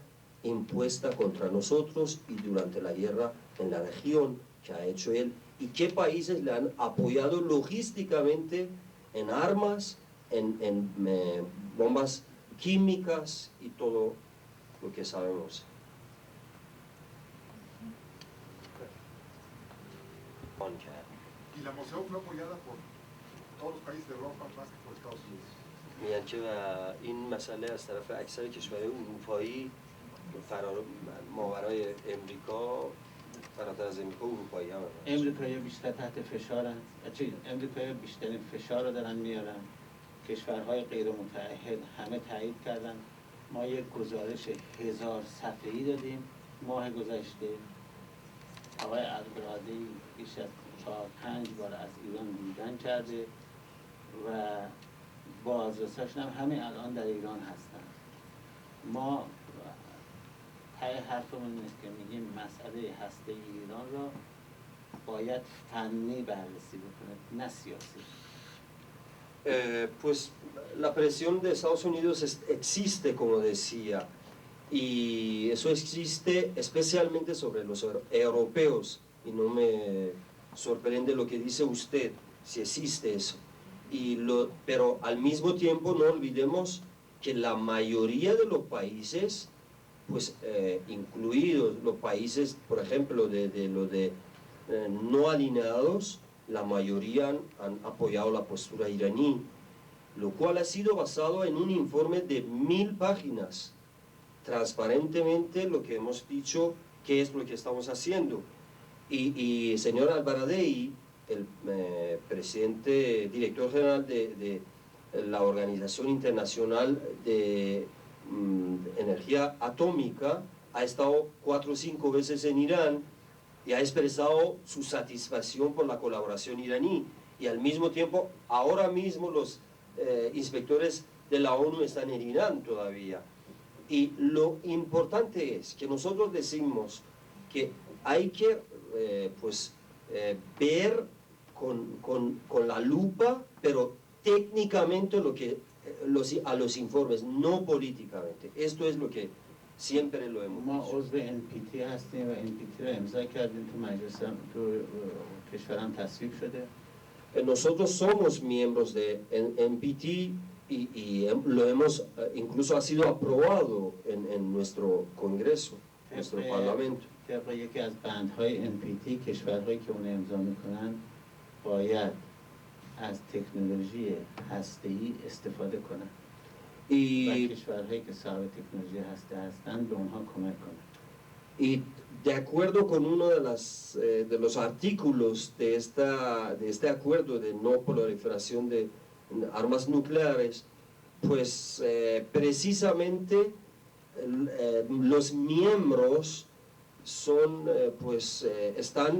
impuesta contra nosotros y durante la guerra en la región que ha hecho él, y qué países le han apoyado logísticamente en armas, en bombas químicas y todo lo que sabemos. Y la moción fue apoyada por todos los países de Europa más que por Estados Unidos. میگن که این مسئله از طرف اکثر کشورهای اروپایی ماورای امریکا، فراتر از امریکا اروپایی هم امریکایی بیشتر تحت فشارن. امریکایی بیشترین فشار رو دارن میارن. کشورهای غیر متعهد همه تایید کردن. ما یک گزارش 1000 صفحه‌ای دادیم ماه گذشته. آقای البرادی بیش از 4-5 بار از ایران دیدن کرده و بازرساش هم همین الان در ایران هستن. ما ته حرفمون اینه که میگیم مسئله هسته ایران را باید فنی بررسی بکنه نه سیاسی. Pues la presión de Estados Unidos existe, como decía, y eso existe especialmente sobre los europeos, y no me sorprende lo que dice usted, si existe eso. Pero al mismo tiempo no olvidemos que la mayoría de los países, pues incluidos los países, por ejemplo, de no alineados, la mayoría han apoyado la postura iraní, lo cual ha sido basado en un informe de 1000 páginas, transparentemente lo que hemos dicho, qué es lo que estamos haciendo. Y señor Al-Baradei, el presidente, director general de la Organización Internacional de Energía Atómica, ha estado 4 o 5 veces en Irán y ha expresado su satisfacción por la colaboración iraní. Y al mismo tiempo, ahora mismo los inspectores de la ONU están en Irán todavía. Y lo importante es que nosotros decimos que hay que ver con la lupa, pero técnicamente a los informes, no políticamente. Esto es lo que siempre lo hemos ما dicho. عضو NPT هستیم و NPT رو امضا کردیم تو مجلس تو کشورم تصویب شده. Nosotros somos miembros de NPT y lo hemos, incluso ha sido aprobado en nuestro Congreso, nuestro Parlamento. طبق یکی از بندهای NPT کشورهایی که اون امضا میکنن باید از تکنولوژی هسته‌ای استفاده کنن و Y, کشورهایی که صاحب تکنولوژی هسته هستن به اونها کمک کنن. y de acuerdo con uno de los artículos de este acuerdo de no proliferación de armas nucleares, pues precisamente los miembros están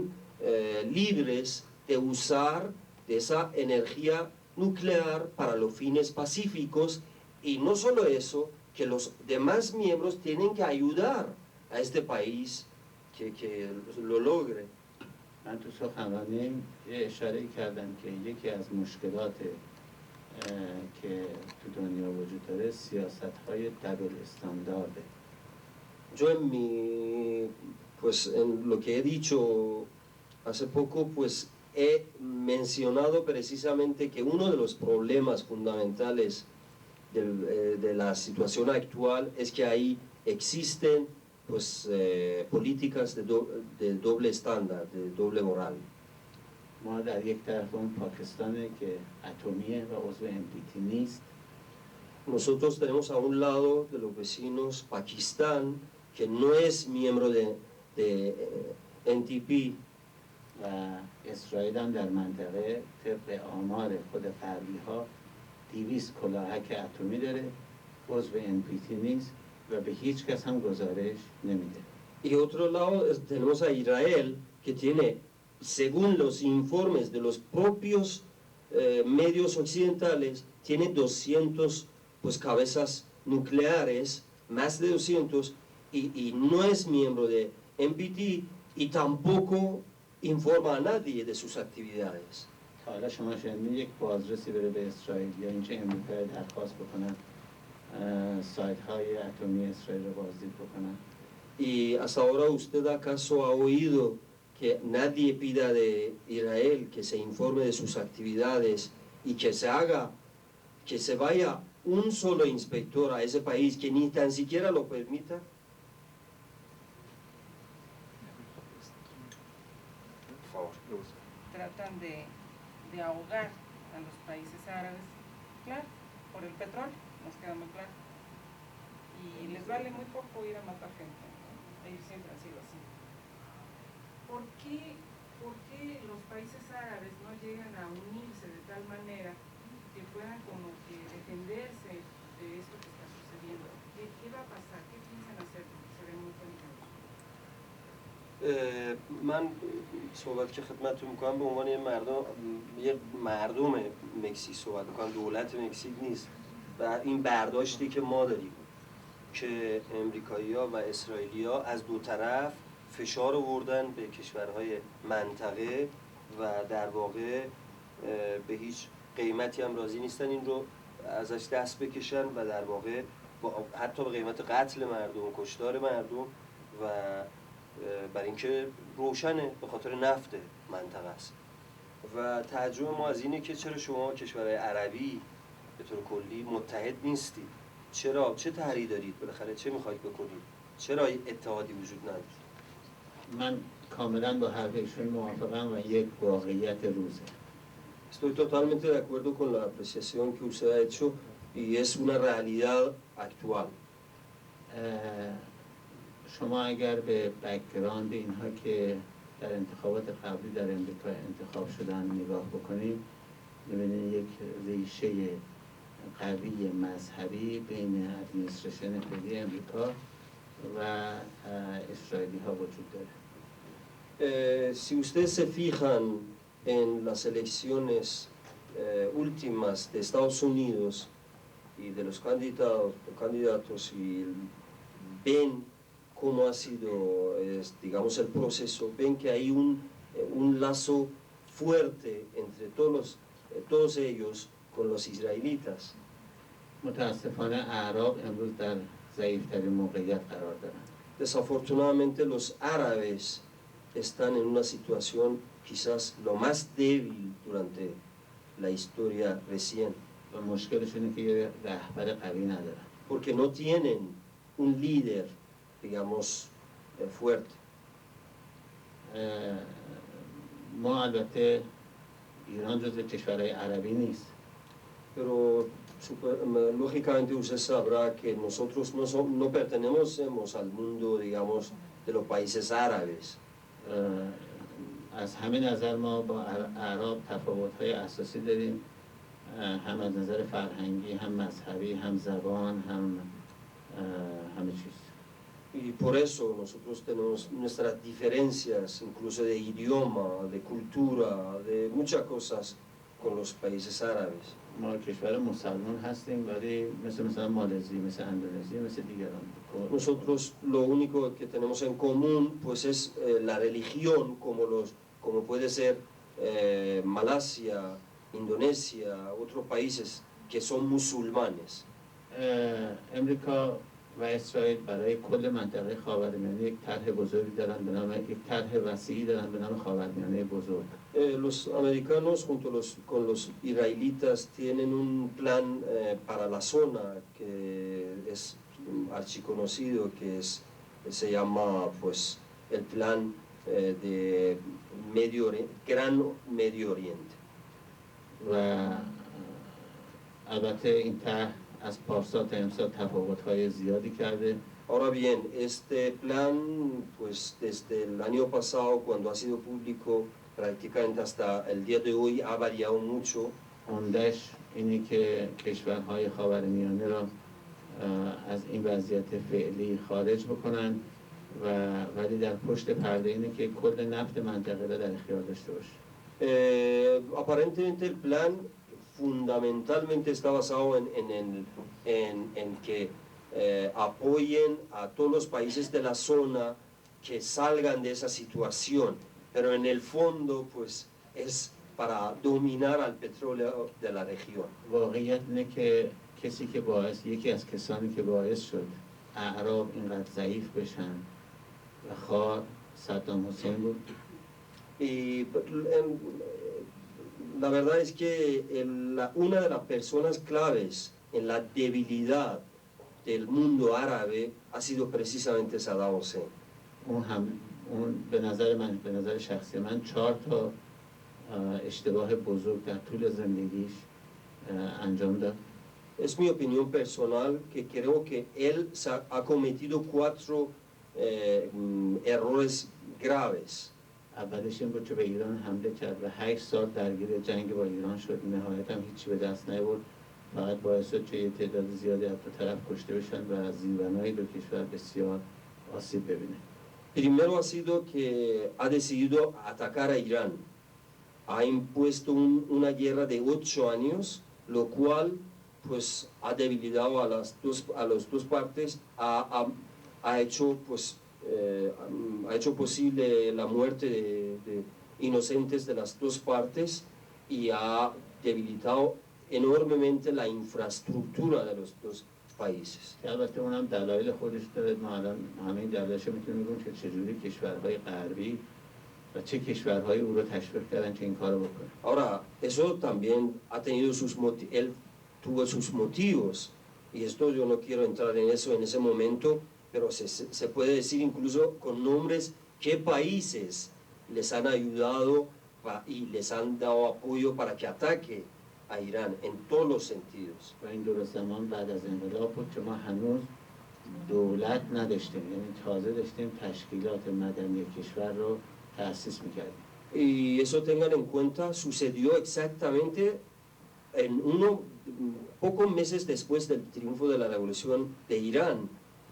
libres de usar de esa energía nuclear para los fines pacíficos, y no solo eso, que los demás miembros tienen que ayudar a este país que lo logre. من تو سخنرانیم یه اشاره کردم که یکی از مشکلات که تو دنیا وجود داره سیاست‌های دبل استاندارده. Yo en lo que he dicho hace poco, pues he mencionado precisamente que uno de los problemas fundamentales de la situación actual es que ahí existen políticas de doble estándar, de doble moral. ما در یک طرف اون پاکستانه که اتمیه و عضو NPT نیست. Nosotros tenemos a un lado de los vecinos Pakistán, que no es miembro de NPT. و اسرائیل هم در منطقه طبق آمار خود غربی ها 200 کلاهک اتمی داره، عضو NPT نیست و به هیچ کس هم گزارش نمیده. Y otro lado tenemos a Israel, que tiene, según los informes de los propios medios occidentales, tiene 200 cabezas nucleares, más de 200, y no es miembro de NPT y tampoco informa a nadie de sus actividades. تا حالا شما شنیدین یک بازرسی بره به اسرائیل یا اینکه امریکا درخواست بکنن سایت های اتمی اسرائیل رو بازدید بکنن؟ ¿Y hasta ahora usted acaso ha oído que nadie pida de Israel que se informe de sus actividades y que se vaya un solo inspector a ese país que ni tan siquiera lo permita? Por favor. Tratan de ahogar a los países árabes, claro, por el petróleo, nos queda muy claro. Y les vale muy poco ir a matar gente, ¿no? Ellos siempre han sido así. ¿Por qué los países árabes no llegan a unirse de tal manera que puedan como que defenderse de esto que está sucediendo? ¿Qué va a pasar? ¿Qué piensan hacer? Porque se ven muy peligrosos. من صحبت که خدمتتون میکنم به عنوان یه مردم مکزیک صحبت میکنم، دولت مکزیک نیست و این برداشتی که ما داریم. که امریکایی‌ها و اسرائیلی‌ها از دو طرف فشار آوردن به کشورهای منطقه و در واقع به هیچ قیمتی هم راضی نیستن این رو ازش دست بکشن و در واقع حتی به قیمت قتل مردم و کشتار مردم و برای اینکه روشنه به خاطر نفت منطقه است. و تعجب ما از اینه که چرا شما کشورهای عربی به طور کلی متحد نیستید؟ چرا؟ چه طرحی دارید؟ بالاخره چه میخواید بکنید؟ چرا اتحادی وجود نداره؟ من کاملا با حرف ایشون موافقم و یک واقعیت روزه. Estoy totalmente de acuerdo con la apreciación que usted ha hecho y es una realidad actual. شما اگر به بک‌گراند اینها که در انتخابات قبلی در امریکا انتخاب شدن نگاه بکنیم، می‌بینید یک ریشه قوی مذهبی بین ادمنستریشن فعلی امریکا و اسرائیلی ها وجود داره. Si ustedes se fijan en las elecciones últimas de Estados Unidos y de los candidatos y ven cómo ha sido, digamos, el proceso, ven que hay un lazo fuerte entre todos ellos con los israelitas. متاسفانه اعراب امروز در ضعیف‌ترین موقعیت قرار دارند. Desafortunadamente los árabes están en una situación quizás lo más débil durante la historia recién. و مشکلشون اینه که یه رهبر قوی ندارن. Porque no tienen un líder, digamos, fuerte. ما البته ایران جزو کشورهای عربی نیست. Pero lógicamente usted sabrá que nosotros no pertenecemos al mundo, digamos, de los países árabes. از همین نظر ما با اعراب تفاوت‌های اساسی داریم، هم از نظر فرهنگی، هم مذهبی، هم زبان، همه چیز. Y por eso nosotros tenemos nuestras diferencias, incluso de idioma, de cultura, de muchas cosas con los países árabes. ما کشور مسلمان هستیم ولی مثلا مالزی، مثل اندونزی، مثل دیگران. Nosotros lo único que tenemos en común pues es la religión, como puede ser Malasia, Indonesia, otros países que son musulmanes. امریکا و اسرائیل برای کل منطقه خاورمیانه یک طرح بزرگی دارن به نام یک طرح وسیعی دارن به نام خاورمیانه بزرگ. Los americanos junto con los israelitas tienen un plan para la zona que es archiconocido, que se llama pues el plan de Gran Medio Oriente. و البته این طرح از پارسال تا امسال تفاوت‌های زیادی کرده. Ahora bien, este plan, pues desde el año pasado, cuando ha sido público, prácticamente hasta el día de hoy ha variado mucho. عمده‌اش اینه که کشورهای خاورمیانه را از این وضعیت فعلی خارج بکنن ولی در پشت پرده اینه که کل نفت منطقه را در اختیار داشته باشه. Aparentemente el plan fundamentalmente está basado en que apoyen a todos los países de la zona que salgan de esa situación, pero en el fondo pues es para dominar al petróleo de la región. واقعیت اینه که یکی از کسانی که باعث شد اعراب اینقدر ضعیف بشن و خوار صدام حسین بود. Y la verdad es que una de las personas claves en la debilidad del mundo árabe ha sido precisamente Saddam Hussein. اون به نظر شخصی من 4 تا اشتباه بزرگ در طول زندگیش انجام داد. Es mi opinión personal que creo que él ha cometido 4 errores graves. اولش این بود که به ایران حمله کرد و 8 سال درگیر جنگ با ایران شد. نهایت هم هیچی به دست نیاورد، فقط باعث شد که یه تعداد زیادی از دو طرف کشته بشن و زیربنای دو کشور بسیار آسیب ببینه. Primero ha sido que ha decidido atacar a Irán. Ha impuesto una guerra de 8 años, lo cual pues ha debilitado a las dos partes, ha hecho posible la muerte de inocentes de las dos partes y ha debilitado enormemente la infraestructura de los dos países. البته اونم دلایل خودش داره. ما الان همه این دلایلش رو میتونیم بگیم که چجوری کشورهای غربی و چه کشورهایی او رو تشویق کردن که این کارو بکنه. Ahora, eso también ha tenido él tuvo sus motivos, y esto yo no quiero entrar en eso en ese momento, pero se puede decir incluso con nombres qué países les han ayudado y les han dado apoyo para que ataque a Irán en todos los sentidos. و این درست زمان بعد از انقلاب بود که ما هنوز دولت نداشتیم، یعنی تازه داشتیم تشکیلات مدنی کشور رو تأسیس میکردیم. Y eso tengan en cuenta, sucedió exactamente pocos meses después del triunfo de la revolución de Irán,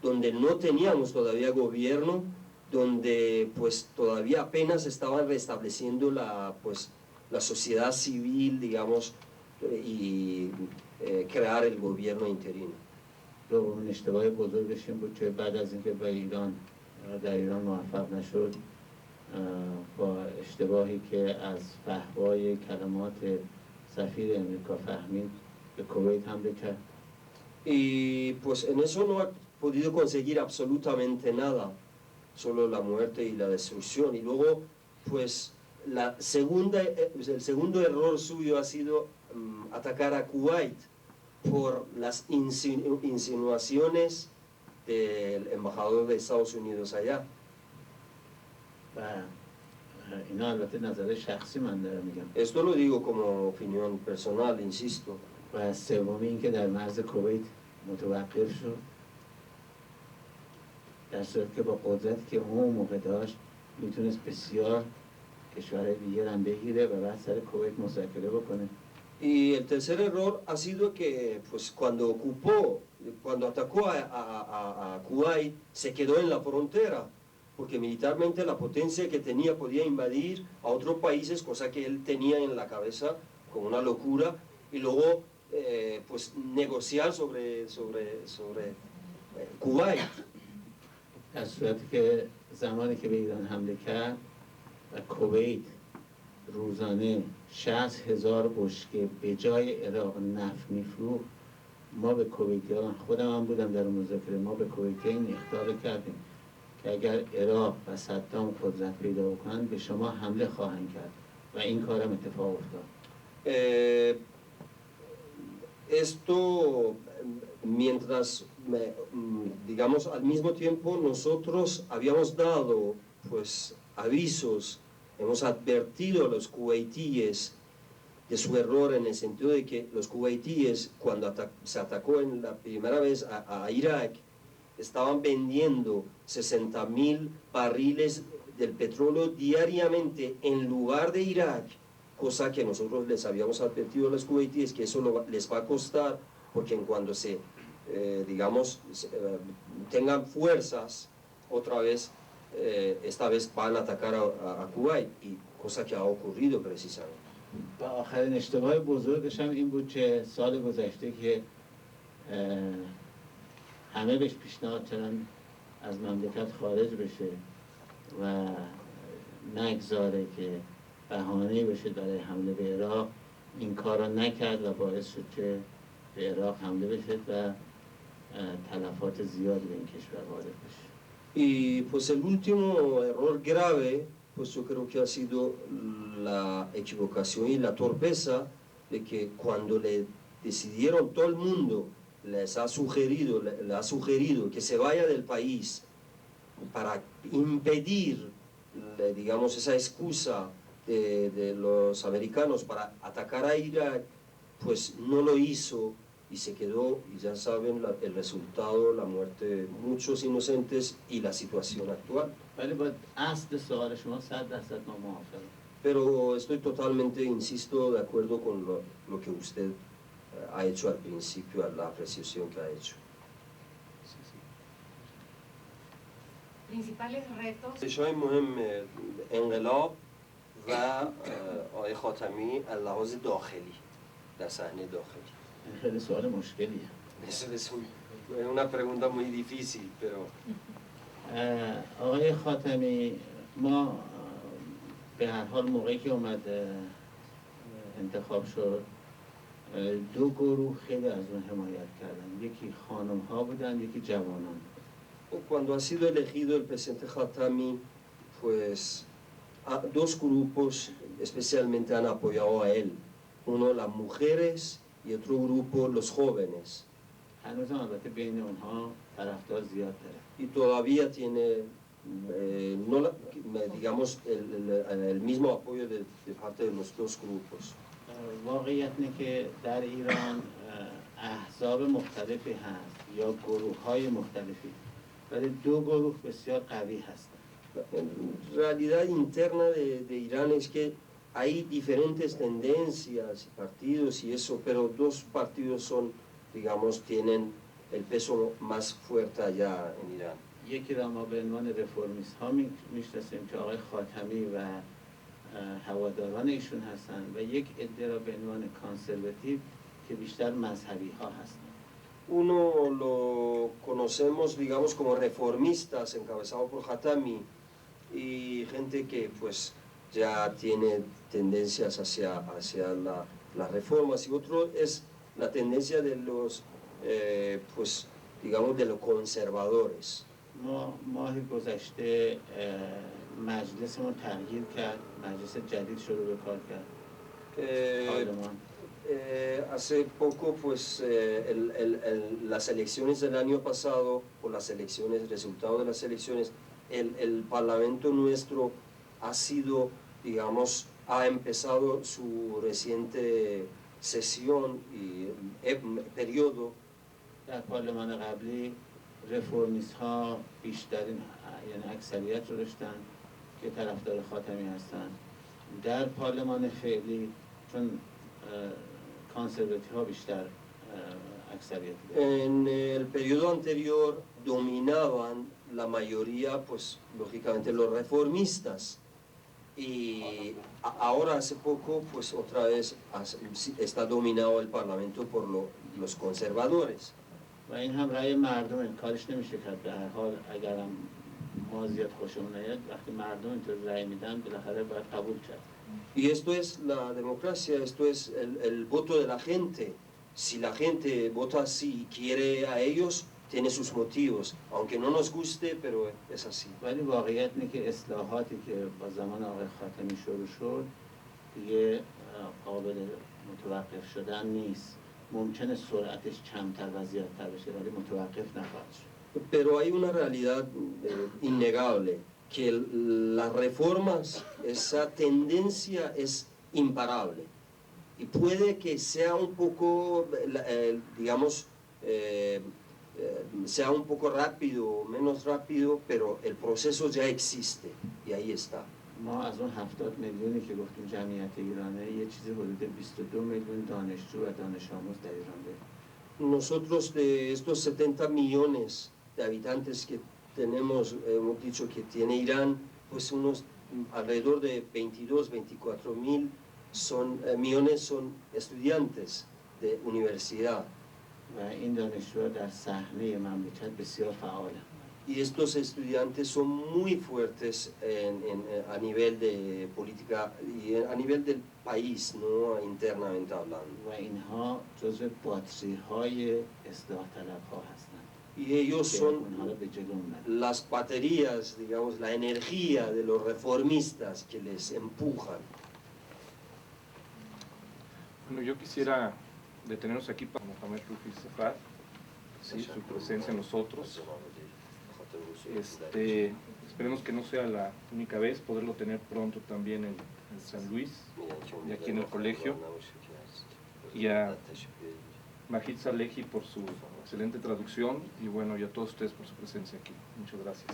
donde no teníamos todavía gobierno, donde pues todavía apenas estaban restableciendo la sociedad civil, digamos, y crear el gobierno interino. دومین اشتباه بزرگش این بود که بعد از اینکه در ایران موفق نشد، با اشتباهی که از فحوای کلمات سفیر امریکا فهمید به کویت حمله کرد. Y pues en eso no ha podido conseguir absolutamente nada, solo la muerte y la destrucción. Y luego, pues el segundo error suyo ha sido atacar a Kuwait por las insinuaciones del embajador de Estados Unidos allá. و اینا البته نظر شخصی من دارم میگم. Esto lo digo como opinión personal, insisto. و سومی این که در مرز کویت متوقف شد، در صورت که با قدرتی که اون موقع داشت میتونست بسیار کشورهای دیگر هم بگیره و بعد سر کویت مذاکره بکنه. Y el tercer error ha sido que pues cuando atacó a Kuwait, se quedó en la frontera, porque militarmente la potencia que tenía podía invadir a otros países, cosa que él tenía en la cabeza como una locura, y luego pues negociar sobre Kuwait. در صورتی که زمانی که به ایران حمله کرد و کویت روزانه 60,000 بشکه به جای عراق نفت میفروخت، ما به کویتیان، خودم هم بودم در مذاکره، ما به کویتیان اخطار کردیم که اگر عراق و صدام قدرت پیدا بکنن به شما حمله خواهند کرد و این کارم اتفاق افتاد. Esto, mientras, digamos, al mismo tiempo nosotros habíamos dado pues avisos, hemos advertido a los kuwaitíes de su error, en el sentido de que los kuwaitíes, cuando se atacó en la primera vez a Irak, estaban vendiendo 60,000 barriles del petróleo diariamente en lugar de Irak, cosa que nosotros les habíamos advertido a los kuwaitíes que eso les va a costar, porque en cuando tengan fuerzas, otra vez, esta vez van a atacar a Kuwait, y cosa que ha ocurrido precisamente. و آخرین اشتباه بزرگش هم این بود که سال گذشته که همه بهش پیشنهاد کردن از مملکت خارج بشه و نگذاره که بهانه‌ای بشه برای حمله به عراق، این کار را نکرد و باعث شد که به عراق حمله بشه و تلفات زیادی به این کشور وارد بشه. Y pues el último error grave, pues yo creo que ha sido la equivocación y la torpeza de que cuando le decidieron, todo el mundo le ha sugerido que se vaya del país para impedir, digamos, esa excusa de los americanos para atacar a Irak, pues no lo hizo y se quedó, y ya saben el resultado, la muerte de muchos inocentes y la situación actual. Pero estoy totalmente, insisto, de acuerdo con lo que usted ha hecho al principio, a la apreciación que ha hecho. Principales retos. اشای مهم انقلاب و آقای خاتمی از لحاظ داخلی در صحنه داخلی. این خیلی سوال مشکلیه. Eso es una pregunta muy difícil, pero آقای خاتمی، ما به هر حال موقعی که اومد انتخاب شد دو گروه خیلی از اون حمایت کردن، یکی خانم ها بودن یکی جوانان. cuando ha sido elegido el presidente Khatami, pues dos grupos especialmente han apoyado a él. Uno las mujeres y otro grupo los jóvenes. هنوز هم البته بین اونها طرفدار زیاد داره. Y todavía tiene, no digamos, el mismo apoyo de parte de los dos grupos. واقعیت اینه که در ایران احزاب مختلفی هست یا گروه های مختلفی، ولی دو گروه بسیار قوی هستند. En realidad interna de Irán es que hay diferentes tendencias y partidos y eso, pero dos partidos son, digamos, tienen el peso más fuerte allá en Irán. یکی را ما به عنوان رفرمیست ها میشناسیم که آقای خاتمی و هواداران ایشون هستن و یک عده را به عنوان کانسرواتیو که بیشتر مذهبی ها هستن. Uno lo conocemos, digamos, como reformistas, encabezado por Khatami, y gente que pues ya tiene tendencias hacia las reformas, y otro es la tendencia de los, pues, digamos, de los conservadores. ما ماه گذشته مجلسمون تغییر کرد، مجلس جدید شروع به کار کرد. پارلمان. Hace poco, pues, las elecciones del año pasado, o las elecciones, el resultado de las elecciones, el Parlamento nuestro ha sido, digamos, ha empezado su reciente sesión y periodo. در پارلمان قبلی رفرمیست ها بیشترین یعنی اکثریت رو داشتن که طرفدار خاتمی هستن. در پارلمان فعلی چون کانسرواتیو ها بیشتر اکثریت En el periodo anterior dominaban la mayoría, pues, lógicamente los reformistas. Y ahora hace poco, pues, otra vez está dominado el Parlamento por los conservadores. و این هم رأی مردم، کارش نمیشه کرد. به هر حال اگرم ما زیاد خوشمون نیاد وقتی مردم اینطور رأی میدن بالاخره باید قبول کرد. Y esto es la democracia, esto es el voto de la gente. Si la gente vota así y quiere a ellos, tiene sus motivos, aunque no nos guste, pero es así. ولی واقعیت اینه که اصلاحاتی که با زمان آقای خاتمی شروع شد دیگه قابل متوقف شدن نیست. ممکنه سرعتش کمتر و زیادتر بشه ولی متوقف نخواهد شد. Pero hay una realidad innegable, que las reformas, esa tendencia es imparable. Y puede que sea un poco, digamos, sea un poco rápido o menos rápido, pero el proceso ya existe y ahí está. ما از اون 70 میلیونی که گفتیم جمعیت ایرانه یه چیزی حدود 22 میلیون دانشجو و دانش آموز در ایران داریم. Nosotros de estos 70 millones de habitantes que tenemos, hemos dicho que tiene Irán, pues unos alrededor de 22, 24 mil millones son estudiantes de universidad. و این دانشجوها در صحنه مملکت بسیار فعالن. Y estos estudiantes son muy fuertes a nivel de política y a nivel del país, ¿no? Internamente hablando. و اینها جزو باتری های اصلاح طلب ها هستند. Y ellos son اونها رو به جلو میبرن. las baterías, digamos, la energía de los reformistas que les empujan. Bueno, yo quisiera detenernos aquí para Mohamed Rufi Safar, ¿sí? Su presencia en nosotros. Esperemos que no sea la única vez, poderlo tener pronto también en San Luis y aquí en el colegio. Y a Majid Salehi por su excelente traducción y bueno, y a todos ustedes por su presencia aquí. Muchas gracias.